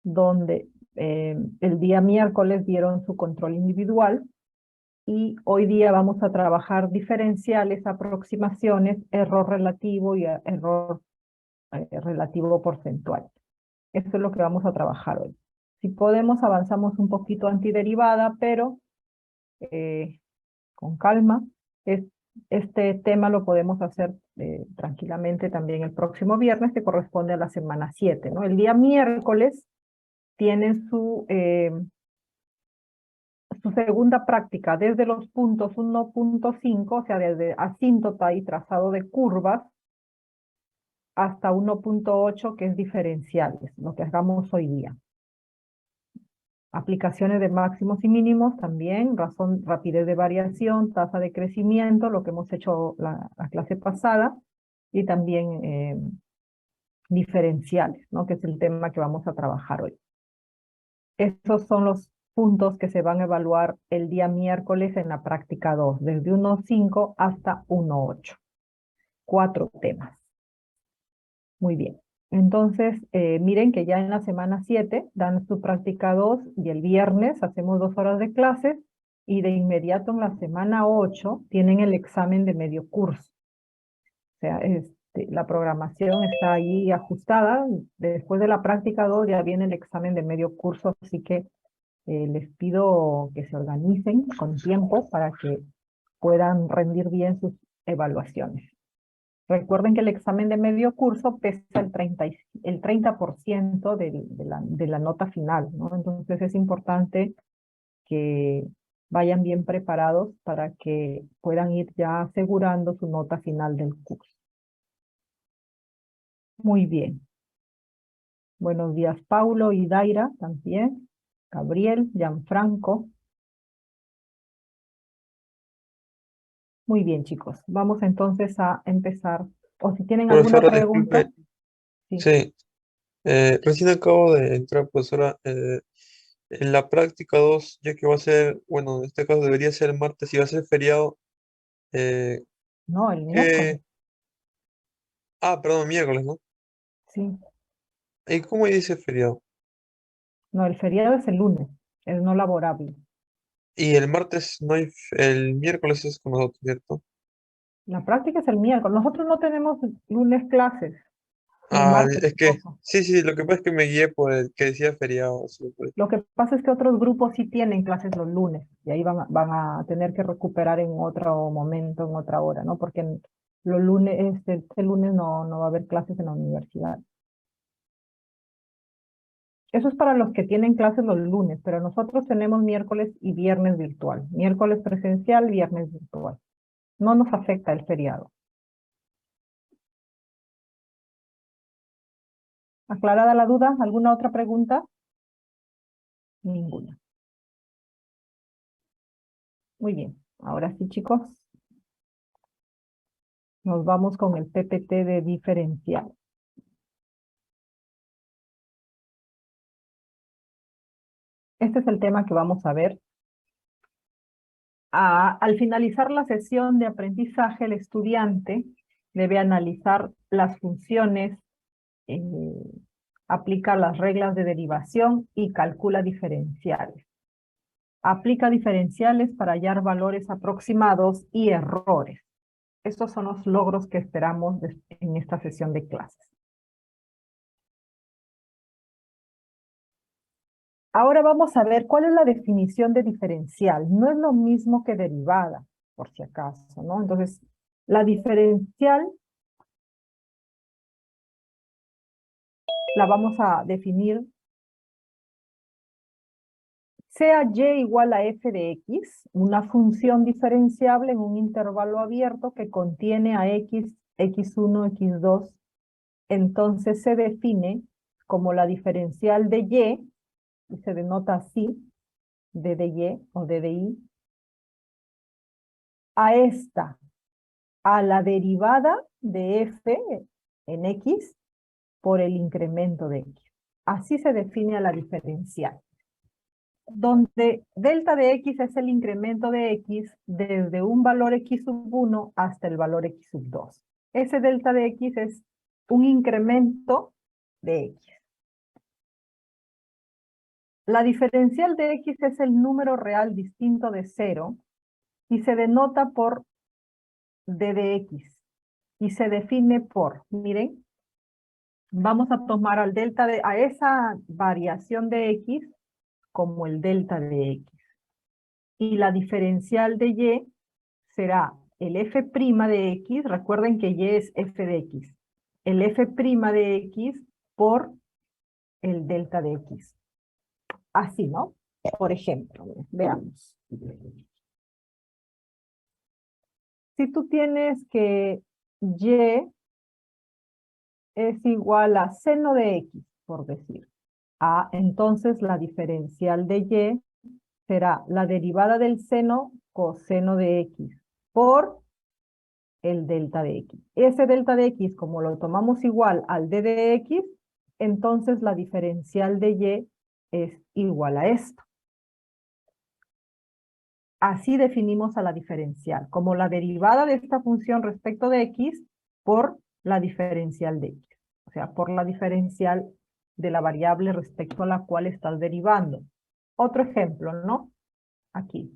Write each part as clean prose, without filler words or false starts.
donde el día miércoles dieron su control individual y hoy día vamos a trabajar diferenciales, aproximaciones, error relativo y error relativo porcentual. Eso es lo que vamos a trabajar hoy. Si podemos, avanzamos un poquito antiderivada, pero con calma. Este tema lo podemos hacer tranquilamente también el próximo viernes, que corresponde a la semana 7, ¿no? El día miércoles tienen su segunda práctica desde los puntos 1.5, o sea, desde asíntota y trazado de curvas, hasta 1.8, que es diferenciales, lo que hagamos hoy día. Aplicaciones de máximos y mínimos también, razón, rapidez de variación, tasa de crecimiento, lo que hemos hecho la clase pasada, y también diferenciales, ¿no? Que es el tema que vamos a trabajar hoy. Esos son los puntos que se van a evaluar el día miércoles en la práctica 2, desde 1.5 hasta 1.8. 4 temas. Muy bien. Entonces, miren que ya en la semana 7 dan su práctica 2 y el viernes hacemos 2 horas de clases y de inmediato en la semana 8 tienen el examen de medio curso. O sea, la programación está ahí ajustada. Después de la práctica 2 ya viene el examen de medio curso, así que les pido que se organicen con tiempo para que puedan rendir bien sus evaluaciones. Recuerden que el examen de medio curso pesa el 30% de la nota final, ¿no? Entonces es importante que vayan bien preparados para que puedan ir ya asegurando su nota final del curso. Muy bien. Buenos días, Paulo y Daira también. Gabriel, Gianfranco. Muy bien, chicos. Vamos entonces a empezar. O si tienen alguna Profesora, pregunta. disculpe, Sí. sí, recién acabo de entrar, profesora, en la práctica 2 ya que va a ser, bueno, en este caso debería ser el martes y va a ser feriado, eh, No, el miércoles. ¿qué? Perdón, miércoles, ¿no? Sí. ¿Y cómo dice feriado? No, el feriado es el lunes. Es no laborable. Y el martes no hay, el miércoles es con nosotros, ¿cierto? La práctica es el miércoles. Nosotros no tenemos lunes clases, ni martes Es que, tampoco. sí, sí, lo que pasa es que me guié por el que decía feriado, solo por eso. Lo que pasa es que otros grupos sí tienen clases los lunes y ahí van a tener que recuperar en otro momento, en otra hora, ¿no? Porque los lunes, este lunes no va a haber clases en la universidad. Eso es para los que tienen clases los lunes, pero nosotros tenemos miércoles y viernes virtual. Miércoles presencial, viernes virtual. No nos afecta el feriado. ¿Aclarada la duda? ¿Alguna otra pregunta? Ninguna. Muy bien. Ahora sí, chicos, nos vamos con el PPT de diferencial. Este es el tema que vamos a ver. Al finalizar la sesión de aprendizaje, el estudiante debe analizar las funciones, eh, aplica las reglas de derivación y calcula diferenciales. Aplica diferenciales para hallar valores aproximados y errores. Estos son los logros que esperamos en esta sesión de clases. Ahora vamos a ver cuál es la definición de diferencial. No es lo mismo que derivada, por si acaso, ¿no? Entonces, la diferencial la vamos a definir sea y igual a f de x, una función diferenciable en un intervalo abierto que contiene a x, x1, x2, entonces se define como la diferencial de y se denota así, d de y o d de y, a esta, a la derivada de f en x por el incremento de x. Así se define a la diferencial, donde delta de x es el incremento de x desde un valor x sub 1 hasta el valor x sub 2. Ese delta de x es un incremento de x. La diferencial de x es el número real distinto de 0 y se denota por d de x. Y se define por, miren, vamos a tomar a esa variación de x como el delta de x. Y la diferencial de y será el f' de x, recuerden que y es f de x, el f' de x por el delta de x. Así, ¿no? Por ejemplo, veamos. Si tú tienes que y es igual a seno de x, por decir, entonces la diferencial de y será la derivada del seno coseno de x por el delta de x. Ese delta de x, como lo tomamos igual al d de x, entonces la diferencial de y es igual a esto. Así definimos a la diferencial, como la derivada de esta función respecto de x por la diferencial de x. O sea, por la diferencial de la variable respecto a la cual estás derivando. Otro ejemplo, ¿no? Aquí.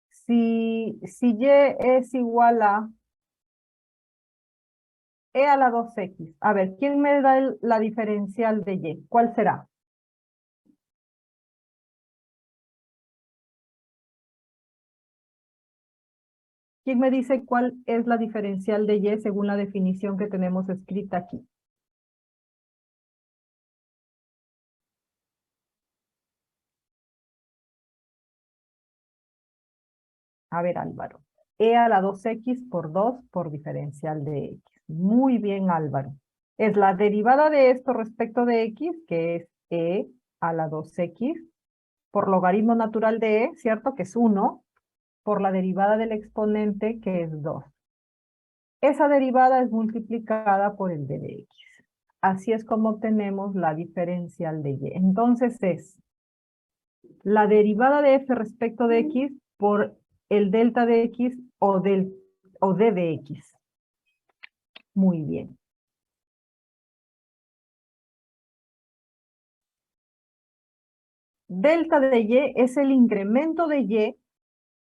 Si y es igual a e a la 2x. A ver, ¿quién me da la diferencial de y? ¿Cuál será? ¿Quién me dice cuál es la diferencial de y según la definición que tenemos escrita aquí? A ver, Álvaro. E a la 2x por 2 por diferencial de x. Muy bien, Álvaro. Es la derivada de esto respecto de x, que es e a la 2x, por logaritmo natural de e, ¿cierto? Que es 1, por la derivada del exponente, que es 2. Esa derivada es multiplicada por el d de x. Así es como obtenemos la diferencial de y. Entonces es la derivada de f respecto de x por el delta de x o d de x. Muy bien. Delta de y es el incremento de y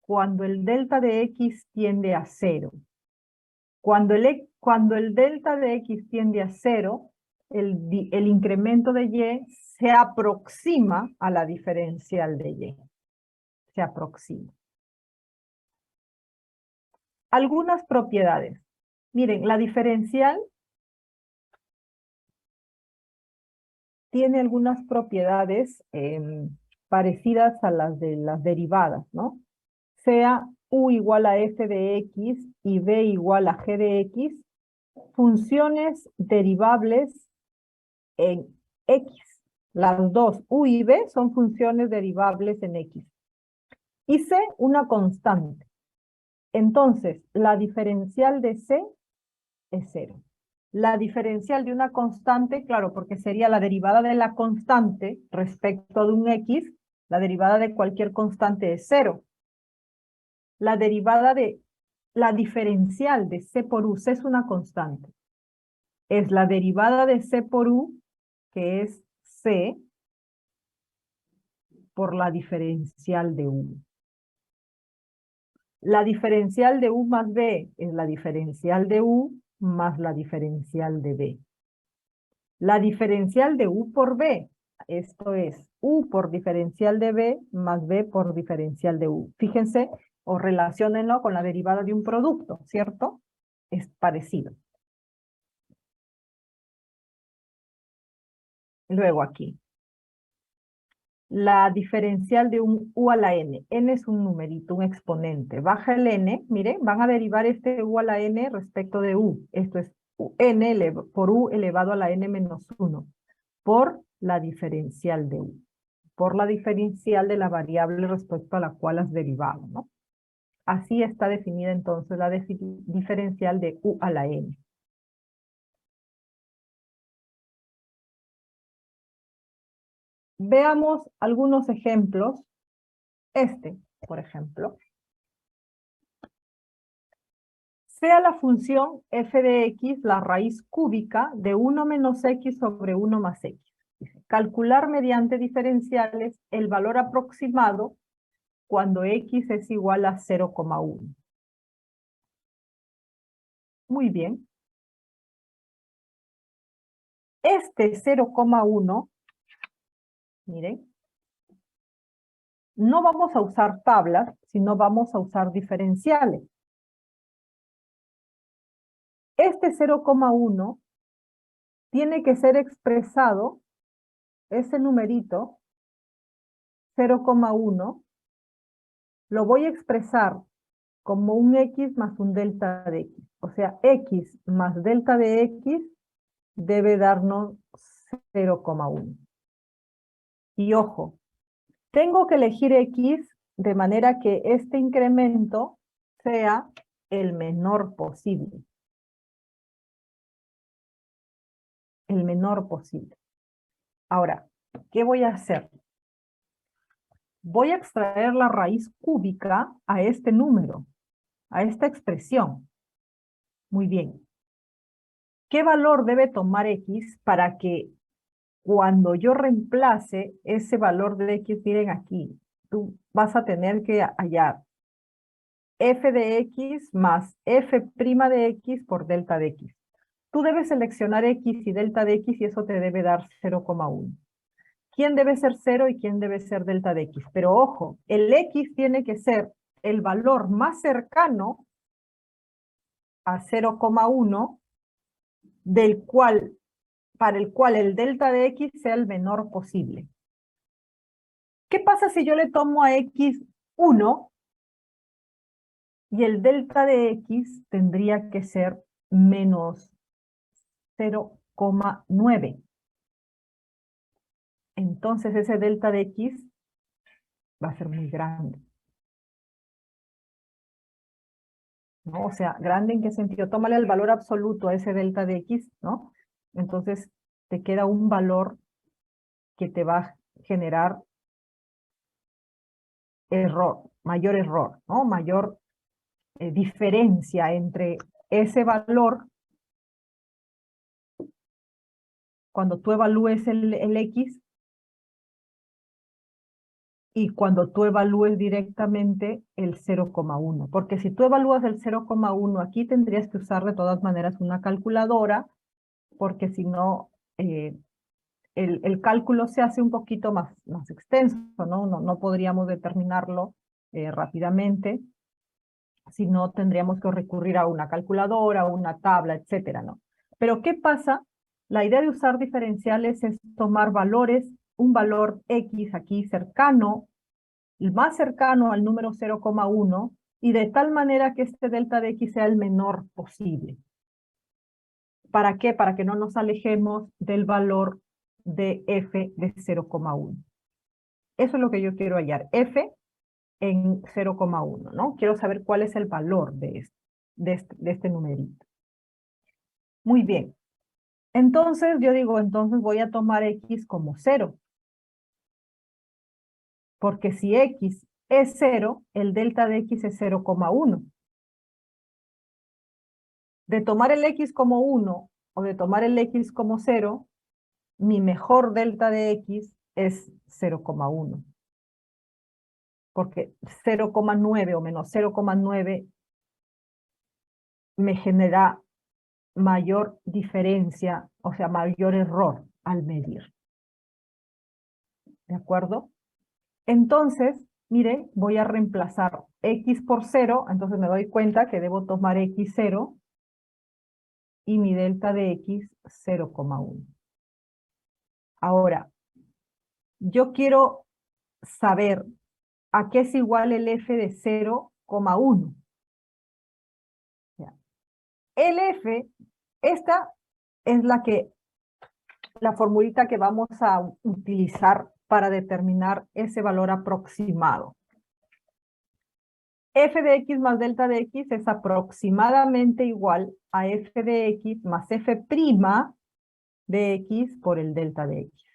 cuando el delta de x tiende a 0. Cuando el delta de x tiende a 0, el incremento de y se aproxima a la diferencial de y. Se aproxima. Algunas propiedades. Miren, la diferencial tiene algunas propiedades parecidas a las de las derivadas, ¿no? Sea u igual a f de x y b igual a g de x, funciones derivables en x. Las dos, u y b, son funciones derivables en x. Y c, una constante. Entonces, la diferencial de c es 0. La diferencial de una constante, claro, porque sería la derivada de la constante respecto de un x, la derivada de cualquier constante es 0. La diferencial de c por u, c es una constante. Es la derivada de c por u, que es c, por la diferencial de u. La diferencial de u más b es la diferencial de u más la diferencial de b. La diferencial de u por b, esto es u por diferencial de b más b por diferencial de u. Fíjense o relaciónenlo con la derivada de un producto, ¿cierto? Es parecido. Luego aquí. La diferencial de un u a la n. N es un numerito, un exponente. Baja el n, miren, van a derivar este u a la n respecto de u. Esto es n por u elevado a la n menos 1. Por la diferencial de u. Por la diferencial de la variable respecto a la cual has derivado, ¿no? Así está definida entonces la diferencial de u a la n. Veamos algunos ejemplos. Este, por ejemplo. Sea la función f de x la raíz cúbica de 1 menos x sobre 1 más x. calcular mediante diferenciales el valor aproximado cuando x es igual a 0,1. Muy bien. Este 0,1, miren, no vamos a usar tablas, sino vamos a usar diferenciales. Este 0,1 tiene que ser expresado, ese numerito, 0,1, lo voy a expresar como un x más un delta de x. O sea, x más delta de x debe darnos 0,1. Y ojo, tengo que elegir x de manera que este incremento sea el menor posible. El menor posible. Ahora, ¿qué voy a hacer? Voy a extraer la raíz cúbica a este número, a esta expresión. Muy bien. ¿Qué valor debe tomar x para que cuando yo reemplace ese valor de x, miren aquí, tú vas a tener que hallar f de x más f' de x por delta de x. Tú debes seleccionar x y delta de x y eso te debe dar 0,1. ¿Quién debe ser 0 y quién debe ser delta de x? Pero ojo, el x tiene que ser el valor más cercano a 0,1 para el cual el delta de x sea el menor posible. ¿Qué pasa si yo le tomo a x 1 y el delta de x tendría que ser menos 0,9? Entonces ese delta de x va a ser muy grande, ¿no? O sea, ¿grande en qué sentido? Tómale el valor absoluto a ese delta de x, ¿no? Entonces te queda un valor que te va a generar mayor error, ¿no? Mayor diferencia entre ese valor cuando tú evalúes el x y cuando tú evalúes directamente el 0,1. Porque si tú evalúas el 0,1 aquí tendrías que usar de todas maneras una calculadora, porque si no, el cálculo se hace un poquito más extenso, ¿no? No podríamos determinarlo rápidamente, si no tendríamos que recurrir a una calculadora, a una tabla, etcétera, ¿no? Pero ¿qué pasa? La idea de usar diferenciales es tomar valores, un valor x aquí cercano, el más cercano al número 0,1, y de tal manera que este delta de x sea el menor posible. ¿Para qué? Para que no nos alejemos del valor de f de 0,1. Eso es lo que yo quiero hallar, f en 0,1, ¿no? Quiero saber cuál es el valor de este numerito. Muy bien. Entonces, yo digo, entonces voy a tomar x como 0. Porque si x es 0, el delta de x es 0,1. De tomar el x como 1 o de tomar el x como 0, mi mejor delta de x es 0,1. Porque 0,9 o menos 0,9 me genera mayor diferencia, o sea, mayor error al medir. ¿De acuerdo? Entonces, mire, voy a reemplazar x por 0, entonces me doy cuenta que debo tomar x0 y mi delta de x 0,1. Ahora, yo quiero saber a qué es igual el f de 0,1. El f, esta es la formulita que vamos a utilizar para determinar ese valor aproximado. F de x más delta de x es aproximadamente igual a f de x más f' de x por el delta de x.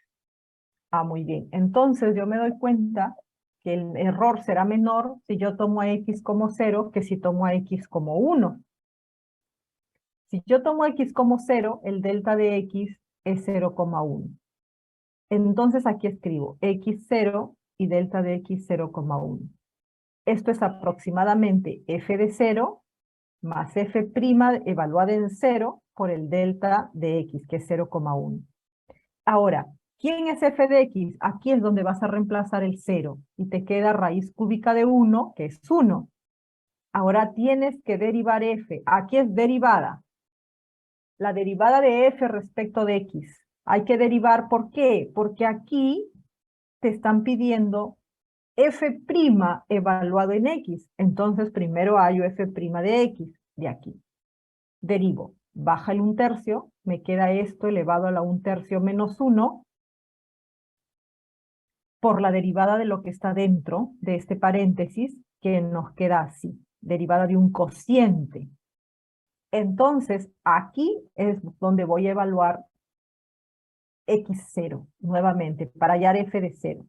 Ah, muy bien. Entonces yo me doy cuenta que el error será menor si yo tomo a x como 0 que si tomo a x como 1. Si yo tomo x como 0, el delta de x es 0,1. Entonces aquí escribo x0 y delta de x 0,1. Esto es aproximadamente f de 0 más f' evaluada en 0 por el delta de x, que es 0,1. Ahora, ¿quién es f de x? Aquí es donde vas a reemplazar el 0 y te queda raíz cúbica de 1, que es 1. Ahora tienes que derivar f. Aquí es derivada. La derivada de f respecto de x. Hay que derivar, ¿por qué? Porque aquí te están pidiendo f' evaluado en x. Entonces primero hallo f' de x, de aquí. Derivo. Baja el 1/3, me queda esto elevado a la 1/3 menos 1 por la derivada de lo que está dentro de este paréntesis, que nos queda así, derivada de un cociente. Entonces, aquí es donde voy a evaluar x0, nuevamente, para hallar f de 0,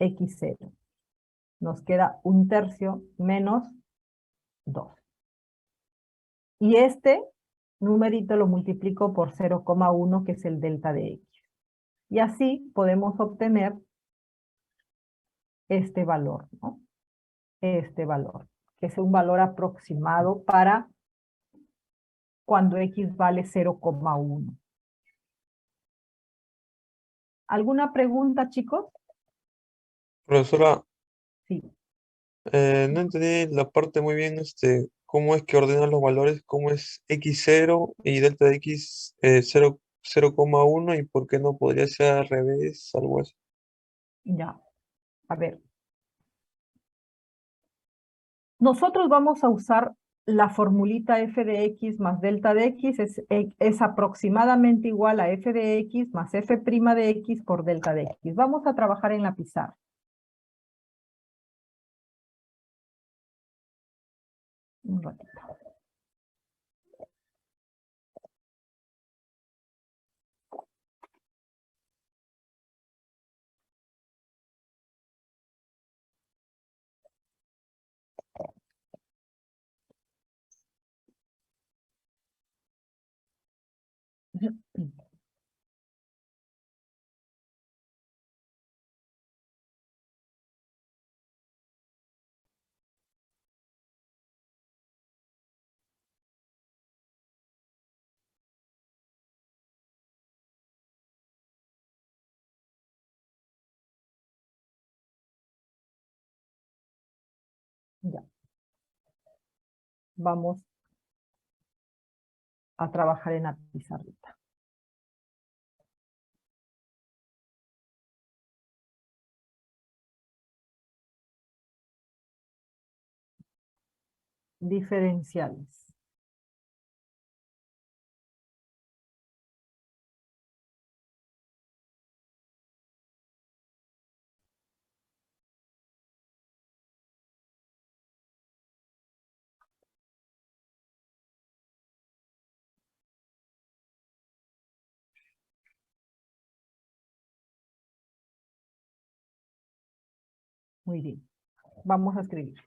x0. Nos queda 1/3 menos 2. Y este numerito lo multiplico por 0,1, que es el delta de x. Y así podemos obtener este valor, ¿no? Este valor, que es un valor aproximado para cuando x vale 0,1. ¿Alguna pregunta, chicos? Profesora, Sí. no entendí la parte muy bien, cómo es que ordenan los valores, cómo es x0 y delta de x 0,1 y por qué no podría ser al revés, algo así. Ya. A ver. Nosotros vamos a usar la formulita f de x más delta de x, es aproximadamente igual a f de x más f' de x por delta de x. Vamos a trabajar en la pizarra. Un ratito. Ya. Vamos a trabajar en la pizarrita. Diferenciales. Muy bien. Vamos a escribir.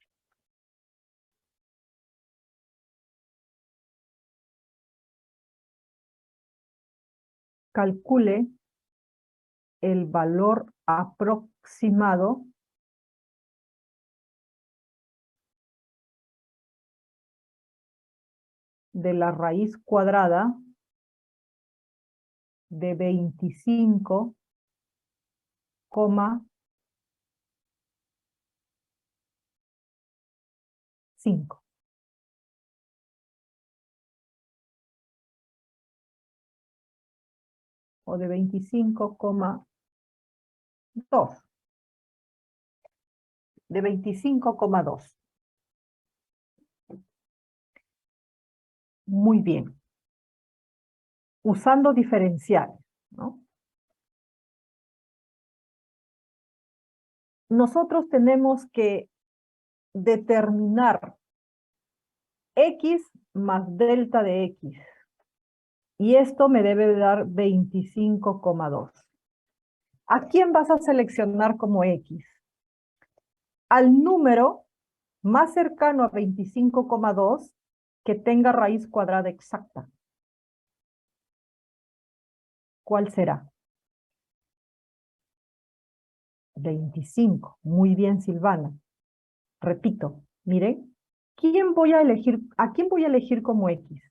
Calcule el valor aproximado de la raíz cuadrada de 25,5. O de 25,2. De 25,2. Muy bien. Usando diferenciales, ¿no? Nosotros tenemos que determinar x más delta de x. Y esto me debe dar 25,2. ¿A quién vas a seleccionar como x? Al número más cercano a 25,2 que tenga raíz cuadrada exacta. ¿Cuál será? 25. Muy bien, Silvana. Repito, miren, ¿a quién voy a elegir como X?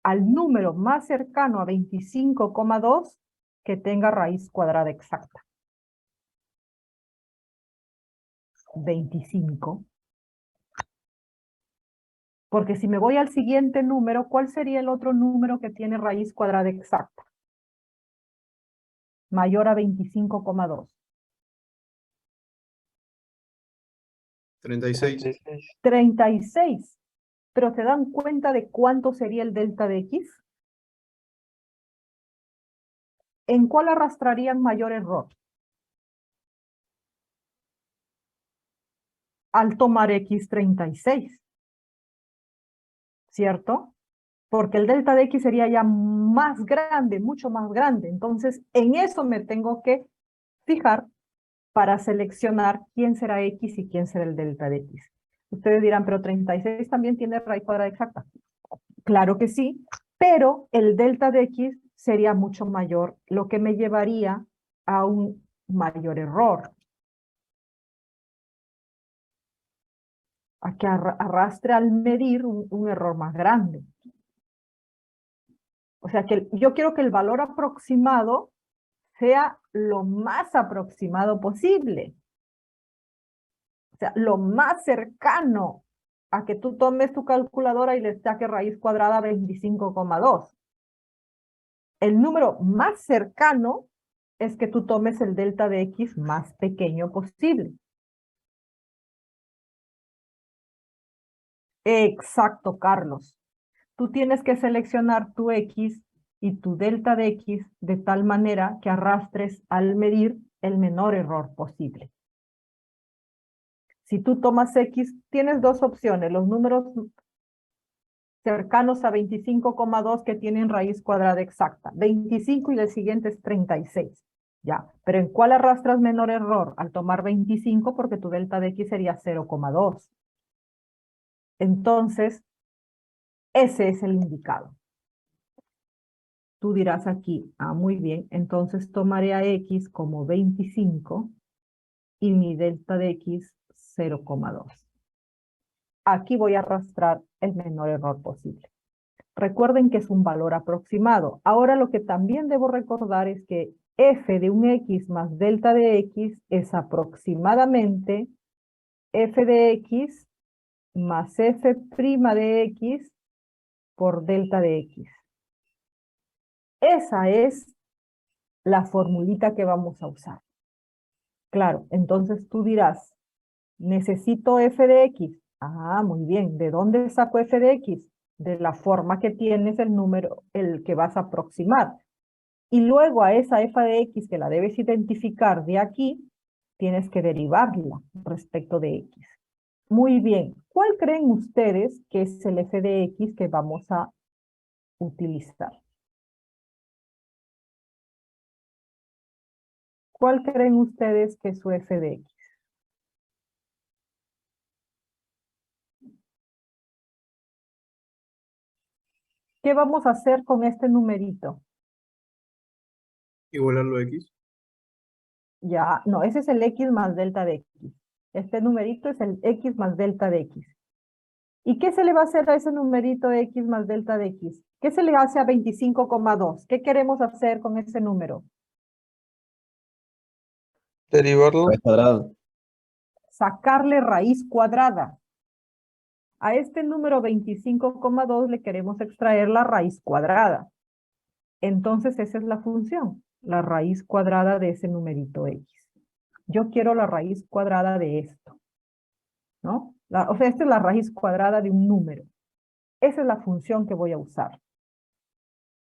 Al número más cercano a 25,2 que tenga raíz cuadrada exacta. 25. Porque si me voy al siguiente número, ¿cuál sería el otro número que tiene raíz cuadrada exacta? Mayor a 25,2. 36. 36. 36. Pero ¿se dan cuenta de cuánto sería el delta de X? ¿En cuál arrastrarían mayor error? Al tomar X 36. ¿Cierto? Porque el delta de X sería ya más grande, mucho más grande. Entonces, en eso me tengo que fijar para seleccionar quién será X y quién será el delta de X. Ustedes dirán, pero 36 también tiene raíz cuadrada exacta. Claro que sí, pero el delta de X sería mucho mayor, lo que me llevaría a un mayor error. A que arrastre al medir un error más grande. O sea que yo quiero que el valor aproximado sea lo más aproximado posible. O sea, lo más cercano a que tú tomes tu calculadora y le saques raíz cuadrada 25,2. El número más cercano es que tú tomes el delta de X más pequeño posible. Exacto, Carlos. Tú tienes que seleccionar tu X y tu delta de X de tal manera que arrastres al medir el menor error posible. Si tú tomas X, tienes dos opciones. Los números cercanos a 25,2 que tienen raíz cuadrada exacta. 25 y el siguiente es 36. Ya, pero ¿en cuál arrastras menor error? Al tomar 25 porque tu delta de X sería 0,2. Entonces, ese es el indicado. Tú dirás aquí, muy bien, entonces tomaré a X como 25 y mi delta de X 0,2. Aquí voy a arrastrar el menor error posible. Recuerden que es un valor aproximado. Ahora lo que también debo recordar es que f de un x más delta de x es aproximadamente f de x más f' de x por delta de x. Esa es la formulita que vamos a usar. Claro, entonces tú dirás, necesito f de x. Muy bien. ¿De dónde saco f de x? De la forma que tienes el número, el que vas a aproximar. Y luego a esa f de x que la debes identificar de aquí, tienes que derivarla respecto de x. Muy bien. ¿Cuál creen ustedes que es el f de x que vamos a utilizar? ¿Cuál creen ustedes que es su f de x? ¿Qué vamos a hacer con este numerito? Igualarlo a X. Ya, no, ese es el x más delta de x. Este numerito es el x más delta de x. ¿Y qué se le va a hacer a ese numerito x más delta de x? ¿Qué se le hace a 25,2? ¿Qué queremos hacer con ese número? Derivarlo. Raíz cuadrada. Sacarle raíz cuadrada. A este número 25,2 le queremos extraer la raíz cuadrada. Entonces esa es la función, la raíz cuadrada de ese numerito x. Yo quiero la raíz cuadrada de esto, ¿no? O sea, esta es la raíz cuadrada de un número. Esa es la función que voy a usar.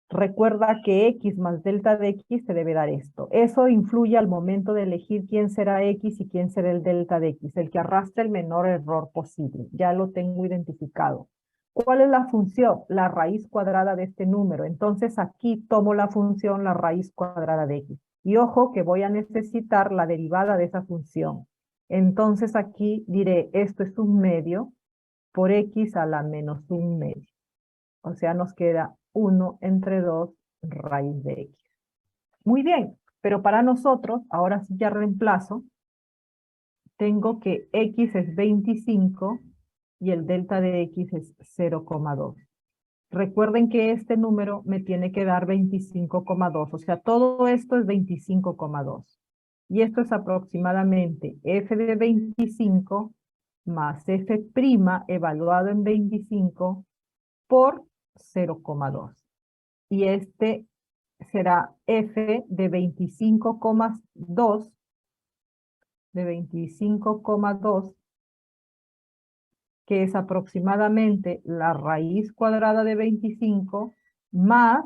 Recuerda que x más delta de x te debe dar esto. Eso influye al momento de elegir quién será x y quién será el delta de x, el que arrastre el menor error posible. Ya lo tengo identificado. ¿Cuál es la función? La raíz cuadrada de este número. Entonces aquí tomo la función la raíz cuadrada de x. Y ojo que voy a necesitar la derivada de esa función. Entonces aquí diré, esto es un medio por x a la menos un medio. O sea, nos queda 1 entre 2 raíz de x. Muy bien, pero para nosotros, ahora sí ya reemplazo, tengo que x es 25 y el delta de x es 0,2. Recuerden que este número me tiene que dar 25,2, o sea, todo esto es 25,2. Y esto es aproximadamente f de 25 más f' evaluado en 25 por 0,2. Y este será f de 25,2, que es aproximadamente la raíz cuadrada de 25 más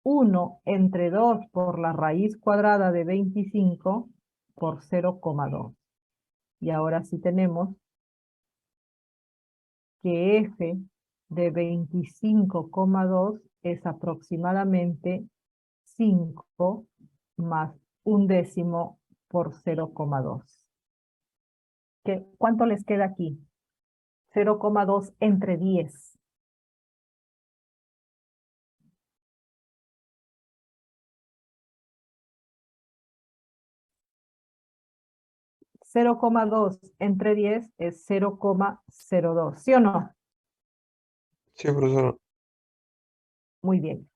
1 entre 2 por la raíz cuadrada de 25 por 0,2. Y ahora sí tenemos que f de 25,2 es aproximadamente 5 más 1/10 por 0,2. ¿Cuánto les queda aquí? 0,2 entre 10. 0,2 entre 10 es 0,02, ¿sí o no? Sí, profesora. Muy bien.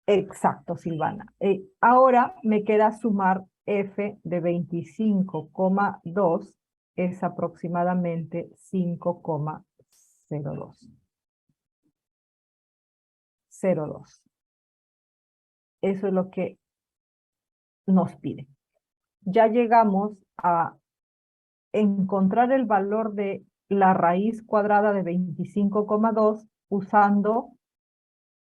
Exacto, Silvana. Ahora me queda sumar f de 25,2 es aproximadamente 5,02. 0,2. Eso es lo que nos pide. Ya llegamos a encontrar el valor de la raíz cuadrada de 25,2 usando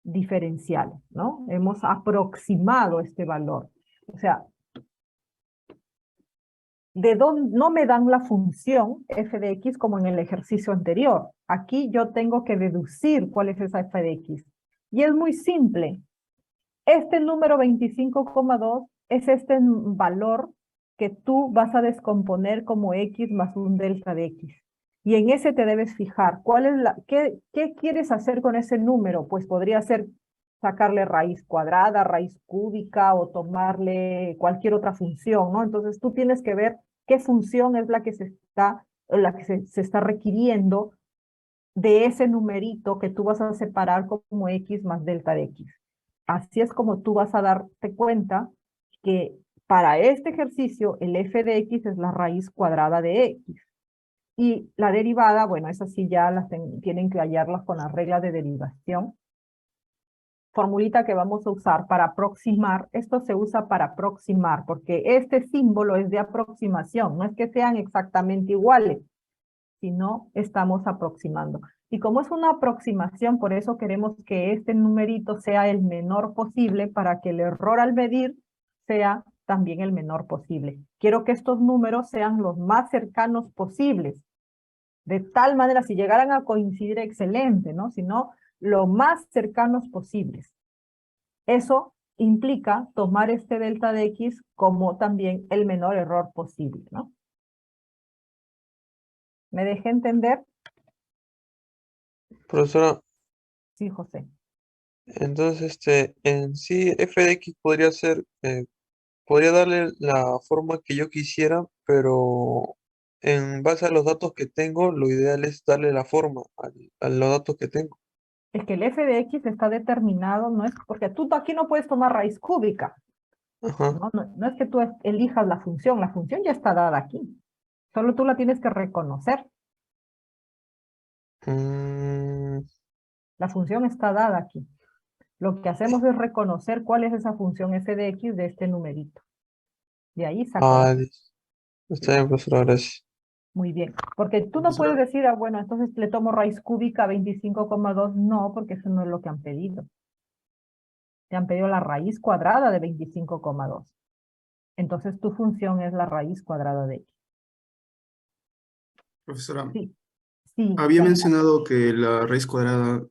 diferenciales, ¿no? Hemos aproximado este valor. O sea, no me dan la función f de x como en el ejercicio anterior. Aquí yo tengo que deducir cuál es esa f de x. Y es muy simple. Este número 25,2 es este valor que tú vas a descomponer como x más un delta de x. Y en ese te debes fijar. ¿Qué quieres hacer con ese número? Pues podría ser sacarle raíz cuadrada, raíz cúbica o tomarle cualquier otra función, ¿no? Entonces tú tienes que ver qué función es la que se está requiriendo de ese numerito que tú vas a separar como x más delta de x. Así es como tú vas a darte cuenta que para este ejercicio el f de x es la raíz cuadrada de x. Y la derivada, bueno, esas sí ya tienen que hallarlas con la regla de derivación. Formulita que vamos a usar para aproximar. Esto se usa para aproximar porque este símbolo es de aproximación. No es que sean exactamente iguales, sino estamos aproximando. Y como es una aproximación, por eso queremos que este numerito sea el menor posible para que el error al medir sea también el menor posible. Quiero que estos números sean los más cercanos posibles. De tal manera, si llegaran a coincidir, excelente, ¿no? Si no, lo más cercanos posibles. Eso implica tomar este delta de x como también el menor error posible, ¿no? ¿Me dejé entender? Profesora, Sí, José. entonces, en sí, f de x podría ser, podría darle la forma que yo quisiera, pero en base a los datos que tengo, lo ideal es darle la forma a los datos que tengo. Es que el f de x está determinado, no es porque tú aquí no puedes tomar raíz cúbica, Ajá. ¿no? No es que tú elijas la función ya está dada aquí. Solo tú la tienes que reconocer. Mm, La función está dada aquí. Lo que hacemos es reconocer cuál es esa función f de x de este numerito. De ahí saco la. listo. Está bien, profesora, gracias. Muy bien. Porque tú no puedes Profesora, decir, bueno, entonces le tomo raíz cúbica a 25,2. No, porque eso no es lo que han pedido. Te han pedido la raíz cuadrada de 25,2. Entonces tu función es la raíz cuadrada de x. profesora, Sí, sí, había ya. mencionado que la raíz cuadrada,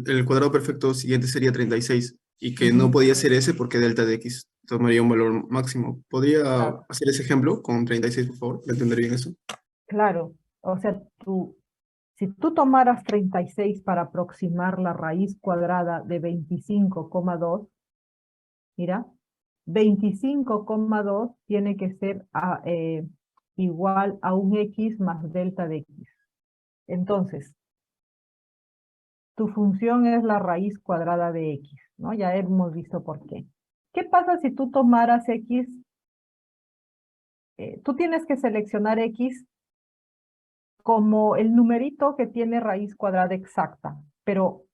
el cuadrado perfecto siguiente sería 36 y que no Ujú, podía ser ese porque delta de x tomaría un valor máximo. ¿Podría claro, hacer ese ejemplo con 36, por favor? ¿Me entender bien eso? claro. O sea, si tú tomaras 36 para aproximar la raíz cuadrada de 25,2, mira, 25,2 tiene que ser igual a un x más delta de x. Entonces, tu función es la raíz cuadrada de x, ¿no? Ya hemos visto por qué. ¿Qué pasa si tú tomaras x? Tú tienes que seleccionar x como el numerito que tiene raíz cuadrada exacta, pero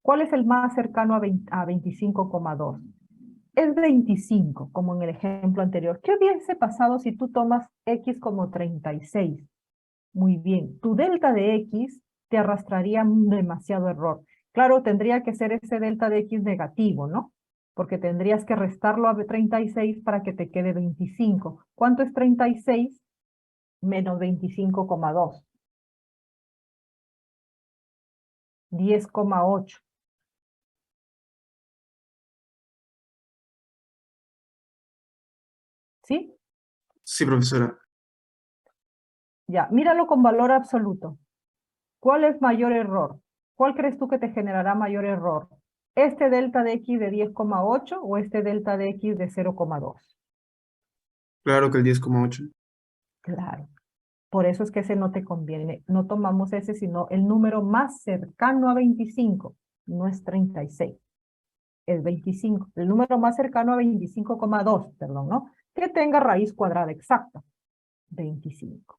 ¿cuál es el más cercano a 25,2? Es 25, como en el ejemplo anterior. ¿Qué hubiese pasado si tú tomas x como 36? Muy bien, tu delta de x te arrastraría demasiado error. Claro, tendría que ser ese delta de x negativo, ¿no? Porque tendrías que restarlo a 36 para que te quede 25. ¿Cuánto es 36 menos 25,2? 10,8. ¿Sí? Sí, profesora. Ya, míralo con valor absoluto. ¿Cuál es mayor error? ¿Cuál crees tú que te generará mayor error? ¿Este delta de x de 10,8 o este delta de x de 0,2? Claro que el 10,8. Claro. Por eso es que ese no te conviene. No tomamos ese, sino el número más cercano a 25. No es 36, es 25. El número más cercano a 25,2, perdón, ¿no? Que tenga raíz cuadrada exacta. 25.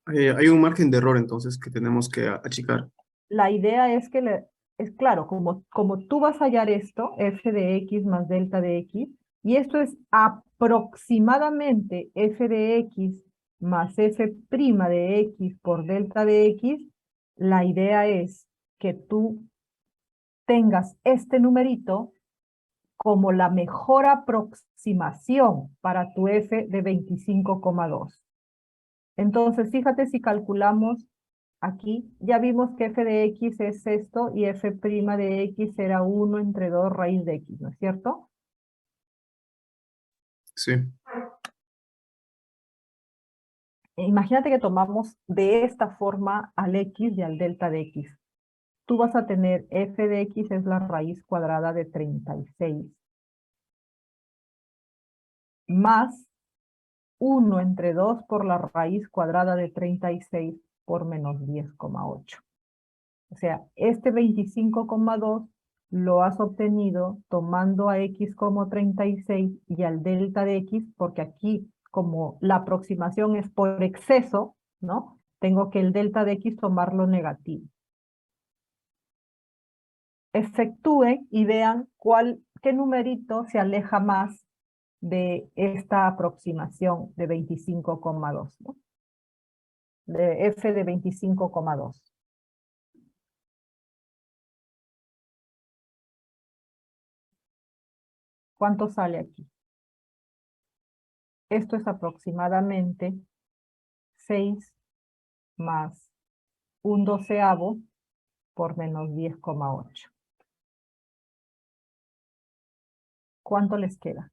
Hay un margen de error entonces que tenemos que achicar. La idea es que, es claro, como tú vas a hallar esto, f de x más delta de x, y esto es aproximadamente f de x más f' de x por delta de x, la idea es que tú tengas este numerito como la mejor aproximación para tu f de 25,2. Entonces, fíjate si calculamos aquí, ya vimos que f de x es esto y f' de x será 1 entre 2 raíz de x, ¿no es cierto? Sí. Imagínate que tomamos de esta forma al x y al delta de x. Tú vas a tener f de x es la raíz cuadrada de 36 más 1 entre 2 por la raíz cuadrada de 36 por menos 10,8. O sea, este 25,2 lo has obtenido tomando a x como 36 y al delta de x, porque aquí como la aproximación es por exceso, ¿no? Tengo que el delta de x tomarlo negativo. Efectúen y vean qué numerito se aleja más de esta aproximación de 25,2, ¿no? De f de 25,2. ¿Cuánto sale aquí? Esto es aproximadamente 6 más un doceavo por menos 10,8. ¿Cuánto les queda?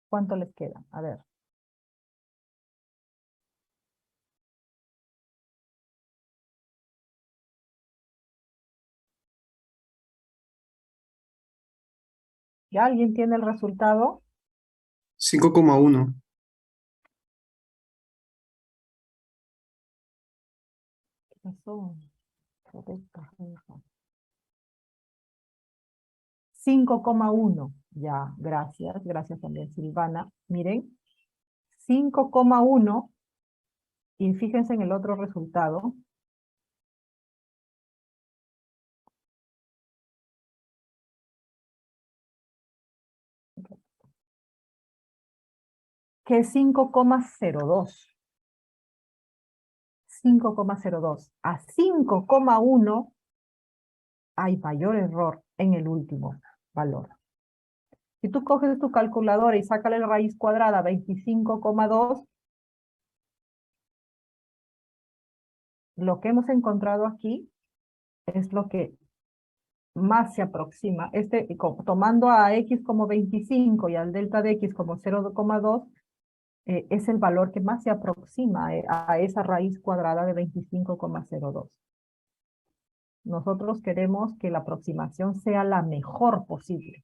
¿Cuánto les queda? A ver. ¿Ya alguien tiene el resultado? 5,1. ¿Qué pasó? 5,1. Ya, gracias. Gracias también, Silvana. Miren, 5,1. Y fíjense en el otro resultado. Que es 5,02. 5,02. A 5,1 hay mayor error en el último valor. Si tú coges tu calculadora y sácale la raíz cuadrada 25,2, lo que hemos encontrado aquí es lo que más se aproxima. Tomando a x como 25 y al delta de x como 0,2, es el valor que más se aproxima a esa raíz cuadrada de 25,02. Nosotros queremos que la aproximación sea la mejor posible.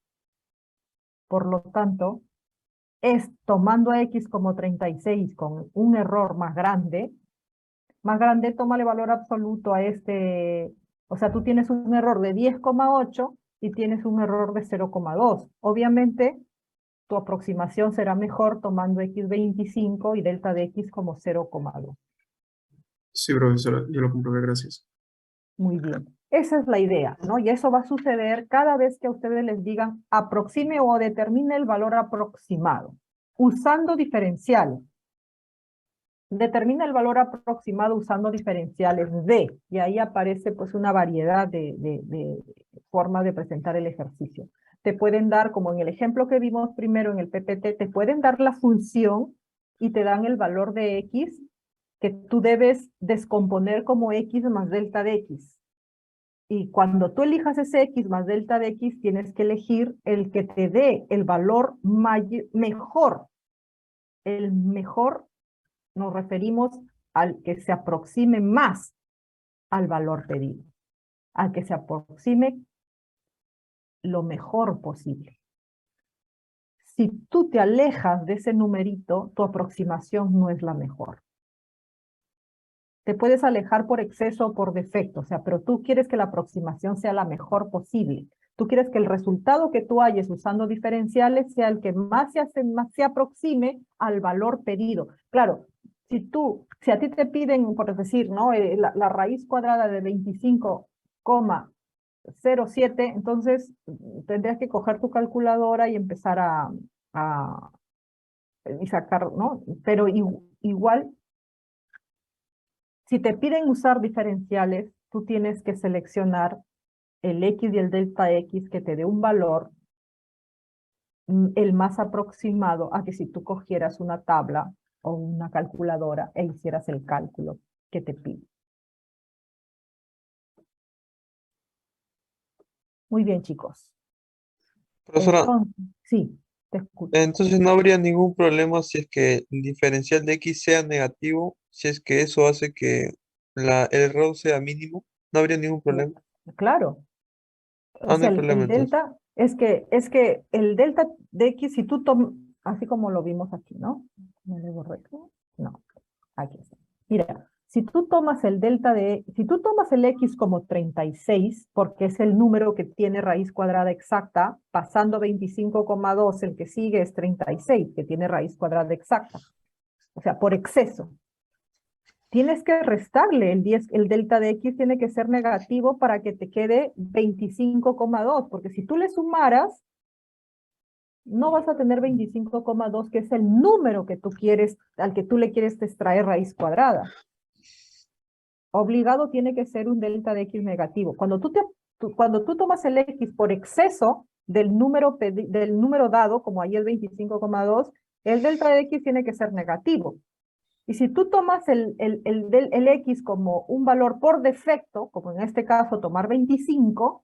Por lo tanto, es tomando a X como 36 con un error más grande, tómale valor absoluto a este, o sea, tú tienes un error de 10,8 y tienes un error de 0,2. Obviamente, tu aproximación será mejor tomando X 25 y delta de X como 0,2. Sí, profesora, yo lo comprobé, gracias. Muy bien. Esa es la idea, ¿no? Y eso va a suceder cada vez que a ustedes les digan aproxime o determine el valor aproximado, usando diferenciales. Determina el valor aproximado usando diferenciales de, y ahí aparece pues una variedad de formas de presentar el ejercicio. Te pueden dar, como en el ejemplo que vimos primero en el PPT, te pueden dar la función y te dan el valor de X que tú debes descomponer como X más delta de X. Y cuando tú elijas ese X más delta de X, tienes que elegir el que te dé el valor mejor. El mejor nos referimos al que se aproxime más al valor pedido, al que se aproxime lo mejor posible. Si tú te alejas de ese numerito, tu aproximación no es la mejor. Te puedes alejar por exceso o por defecto, o sea, pero tú quieres que la aproximación sea la mejor posible. Tú quieres que el resultado que tú halles usando diferenciales sea el que más se aproxime al valor pedido. Claro, si a ti te piden, por decir, ¿no? La raíz cuadrada de 25,07, entonces tendrías que coger tu calculadora y empezar y sacar, ¿no? Pero igual, si te piden usar diferenciales, tú tienes que seleccionar el X y el delta X que te dé un valor el más aproximado a que si tú cogieras una tabla o una calculadora e hicieras el cálculo que te pide. Muy bien, chicos. Profesora, Entonces, sí, te escucho. entonces no habría ningún problema si es que el diferencial de X sea negativo, si es que eso hace que el error sea mínimo, no habría ningún problema. Claro, o Ah, no sea, hay problema el entonces. delta, es que el delta de X, si tú tomas, así como lo vimos aquí, ¿no? ¿No le borré? No, aquí está. Mira, si tú tomas si tú tomas el X como 36, porque es el número que tiene raíz cuadrada exacta, pasando 25,2, el que sigue es 36, que tiene raíz cuadrada exacta. O sea, por exceso. Tienes que restarle el delta de X tiene que ser negativo para que te quede 25,2, porque si tú le sumaras, no vas a tener 25,2, que es el número que tú quieres, al que tú le quieres extraer raíz cuadrada. Obligado tiene que ser un delta de X negativo. Cuando tú tomas el X por exceso del número dado, como ahí es 25,2, el delta de X tiene que ser negativo. Y si tú tomas el X como un valor por defecto, como en este caso tomar 25,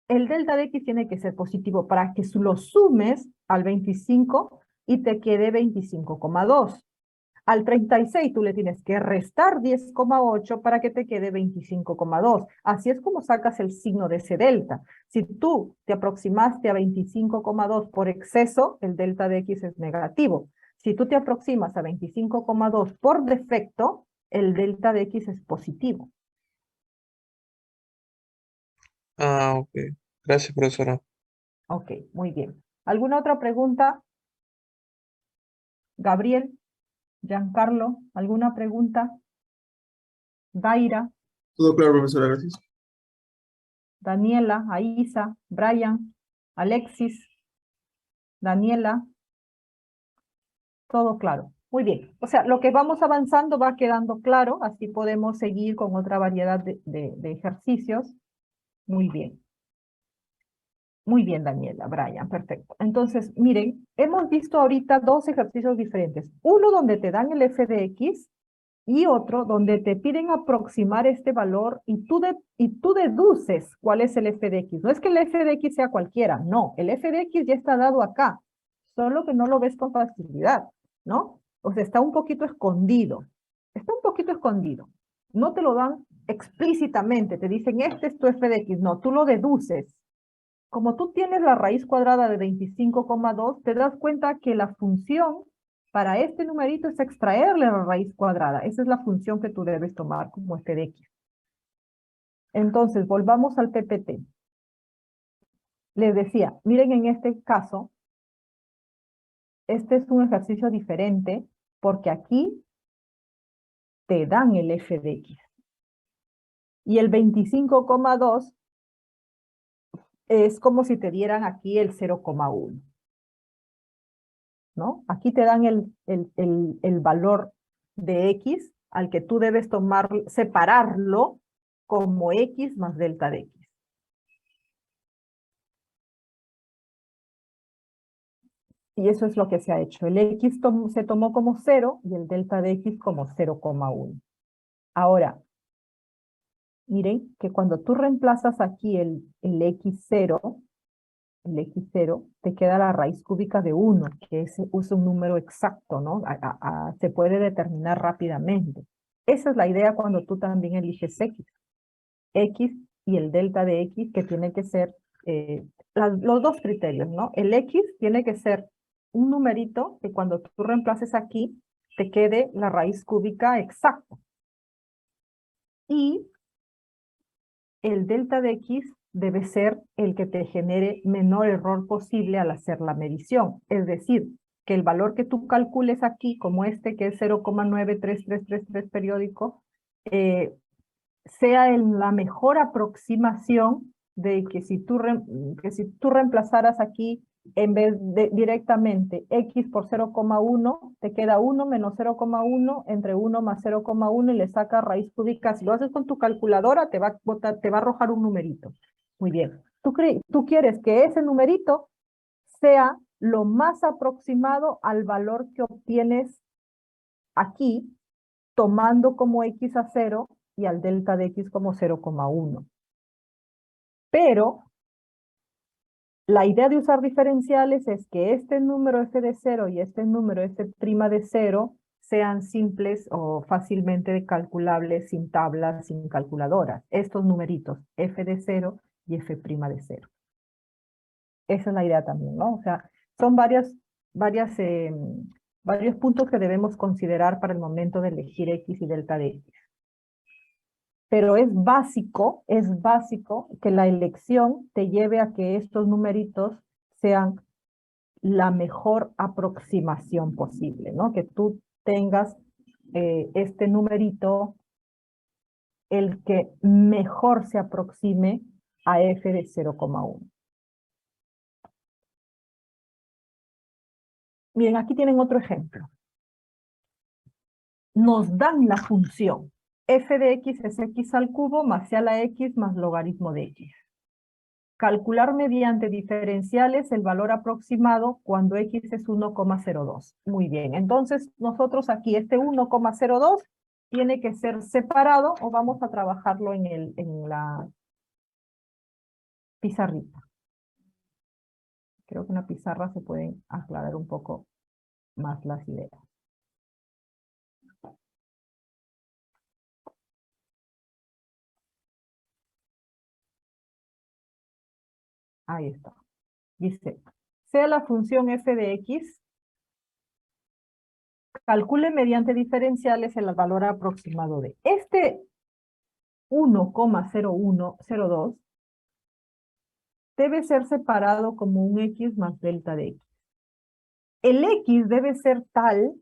el delta de X tiene que ser positivo para que lo sumes al 25 y te quede 25,2. Al 36 tú le tienes que restar 10,8 para que te quede 25,2. Así es como sacas el signo de ese delta. Si tú te aproximaste a 25,2 por exceso, el delta de X es negativo. Si tú te aproximas a 25,2 por defecto, el delta de X es positivo. Ah, ok. Gracias, profesora. Ok, muy bien. ¿Alguna otra pregunta? Gabriel, Giancarlo, ¿alguna pregunta? Daira, Todo claro, profesora, gracias. Daniela, Aisa, Brian, Alexis, Daniela, todo claro. Muy bien. O sea, lo que vamos avanzando va quedando claro, así podemos seguir con otra variedad de ejercicios. Muy bien. Muy bien, Daniela, Brian, perfecto. Entonces, miren, hemos visto ahorita dos ejercicios diferentes. Uno donde te dan el f de x y otro donde te piden aproximar este valor y tú deduces cuál es el f de x. No es que el f de x sea cualquiera, no. El f de x ya está dado acá, solo que no lo ves con facilidad, ¿no? O sea, está un poquito escondido. Está un poquito escondido. No te lo dan explícitamente, te dicen, este es tu f de x. No, tú lo deduces. Como tú tienes la raíz cuadrada de 25,2, te das cuenta que la función para este numerito es extraerle la raíz cuadrada. Esa es la función que tú debes tomar como f de x. Entonces, volvamos al PPT. Les decía, miren en este caso, este es un ejercicio diferente porque aquí te dan el f de x. Y el 25,2 es como si te dieran aquí el 0,1. ¿No? Aquí te dan el valor de x al que tú debes tomar, separarlo como x más delta de x. Y eso es lo que se ha hecho. El x se tomó como 0 y el delta de x como 0,1. Ahora, miren que cuando tú reemplazas aquí el x0, te queda la raíz cúbica de 1, que es un número exacto, ¿no? Se puede determinar rápidamente. Esa es la idea cuando tú también eliges x. X y el delta de x, que tiene que ser los dos criterios, ¿no? El x tiene que ser un numerito que cuando tú reemplaces aquí, te quede la raíz cúbica exacta. Y el delta de x debe ser el que te genere menor error posible al hacer la medición. Es decir, que el valor que tú calcules aquí, como este que es 0,93333 periódico, sea la mejor aproximación de que si tú reemplazaras aquí, en vez de directamente x por 0,1, te queda 1 menos 0,1 entre 1 más 0,1 y le sacas raíz cúbica. Si lo haces con tu calculadora, te va a arrojar un numerito. Muy bien. Tú quieres que ese numerito sea lo más aproximado al valor que obtienes aquí, tomando como x a 0 y al delta de x como 0,1. Pero la idea de usar diferenciales es que este número f de 0 y este número f' de 0 sean simples o fácilmente calculables sin tablas, sin calculadoras. Estos numeritos, f de 0 y f' de 0. Esa es la idea también, ¿no? O sea, son varios puntos que debemos considerar para el momento de elegir x y delta de x. Pero es básico que la elección te lleve a que estos numeritos sean la mejor aproximación posible, ¿no? Que tú tengas este numerito, el que mejor se aproxime a f de 0,1. Miren, aquí tienen otro ejemplo. Nos dan la función f de x es x al cubo más c a la x más logaritmo de x. Calcular mediante diferenciales el valor aproximado cuando x es 1,02. Muy bien, entonces nosotros aquí este 1,02 tiene que ser separado o vamos a trabajarlo en la pizarrita. Creo que en la pizarra se pueden aclarar un poco más las ideas. Ahí está. Dice, sea la función f de x, calcule mediante diferenciales el valor aproximado de este 1,0102 debe ser separado como un x más delta de x. El x debe ser tal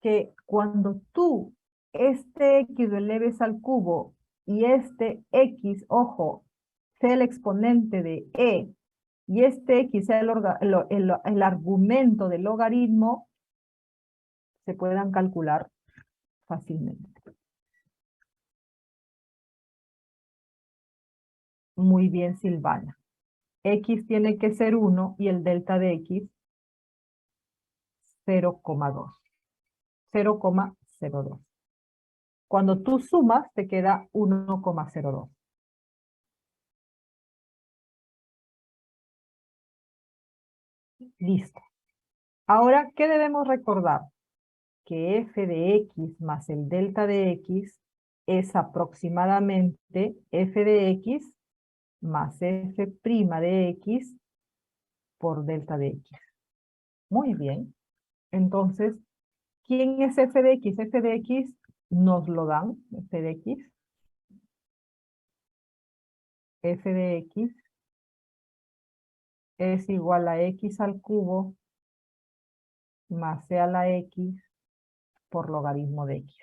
que cuando tú este x lo eleves al cubo y este x, ojo, sea el exponente de e y este x sea el argumento del logaritmo, se puedan calcular fácilmente. Muy bien, Silvana. X tiene que ser 1 y el delta de x 0,2. 0,02. Cuando tú sumas, te queda 1,02. Listo. Ahora, ¿qué debemos recordar? Que f de x más el delta de x es aproximadamente f de x más f' de x por delta de x. Muy bien. Entonces, ¿quién es f de x? F de x nos lo dan, f de x. F de x es igual a x al cubo más c a la x por logaritmo de x.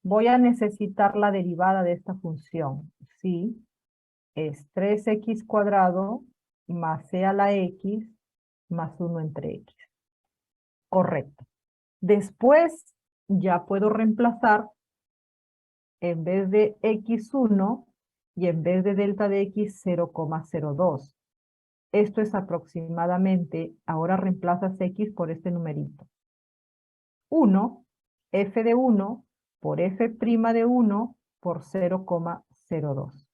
Voy a necesitar la derivada de esta función. Sí, es 3x cuadrado más c a la x más 1 entre x. Correcto. Después ya puedo reemplazar en vez de x1 y en vez de delta de x 0,02. Esto es aproximadamente, ahora reemplazas x por este numerito. 1, f de 1 por f' de 1 por 0,02.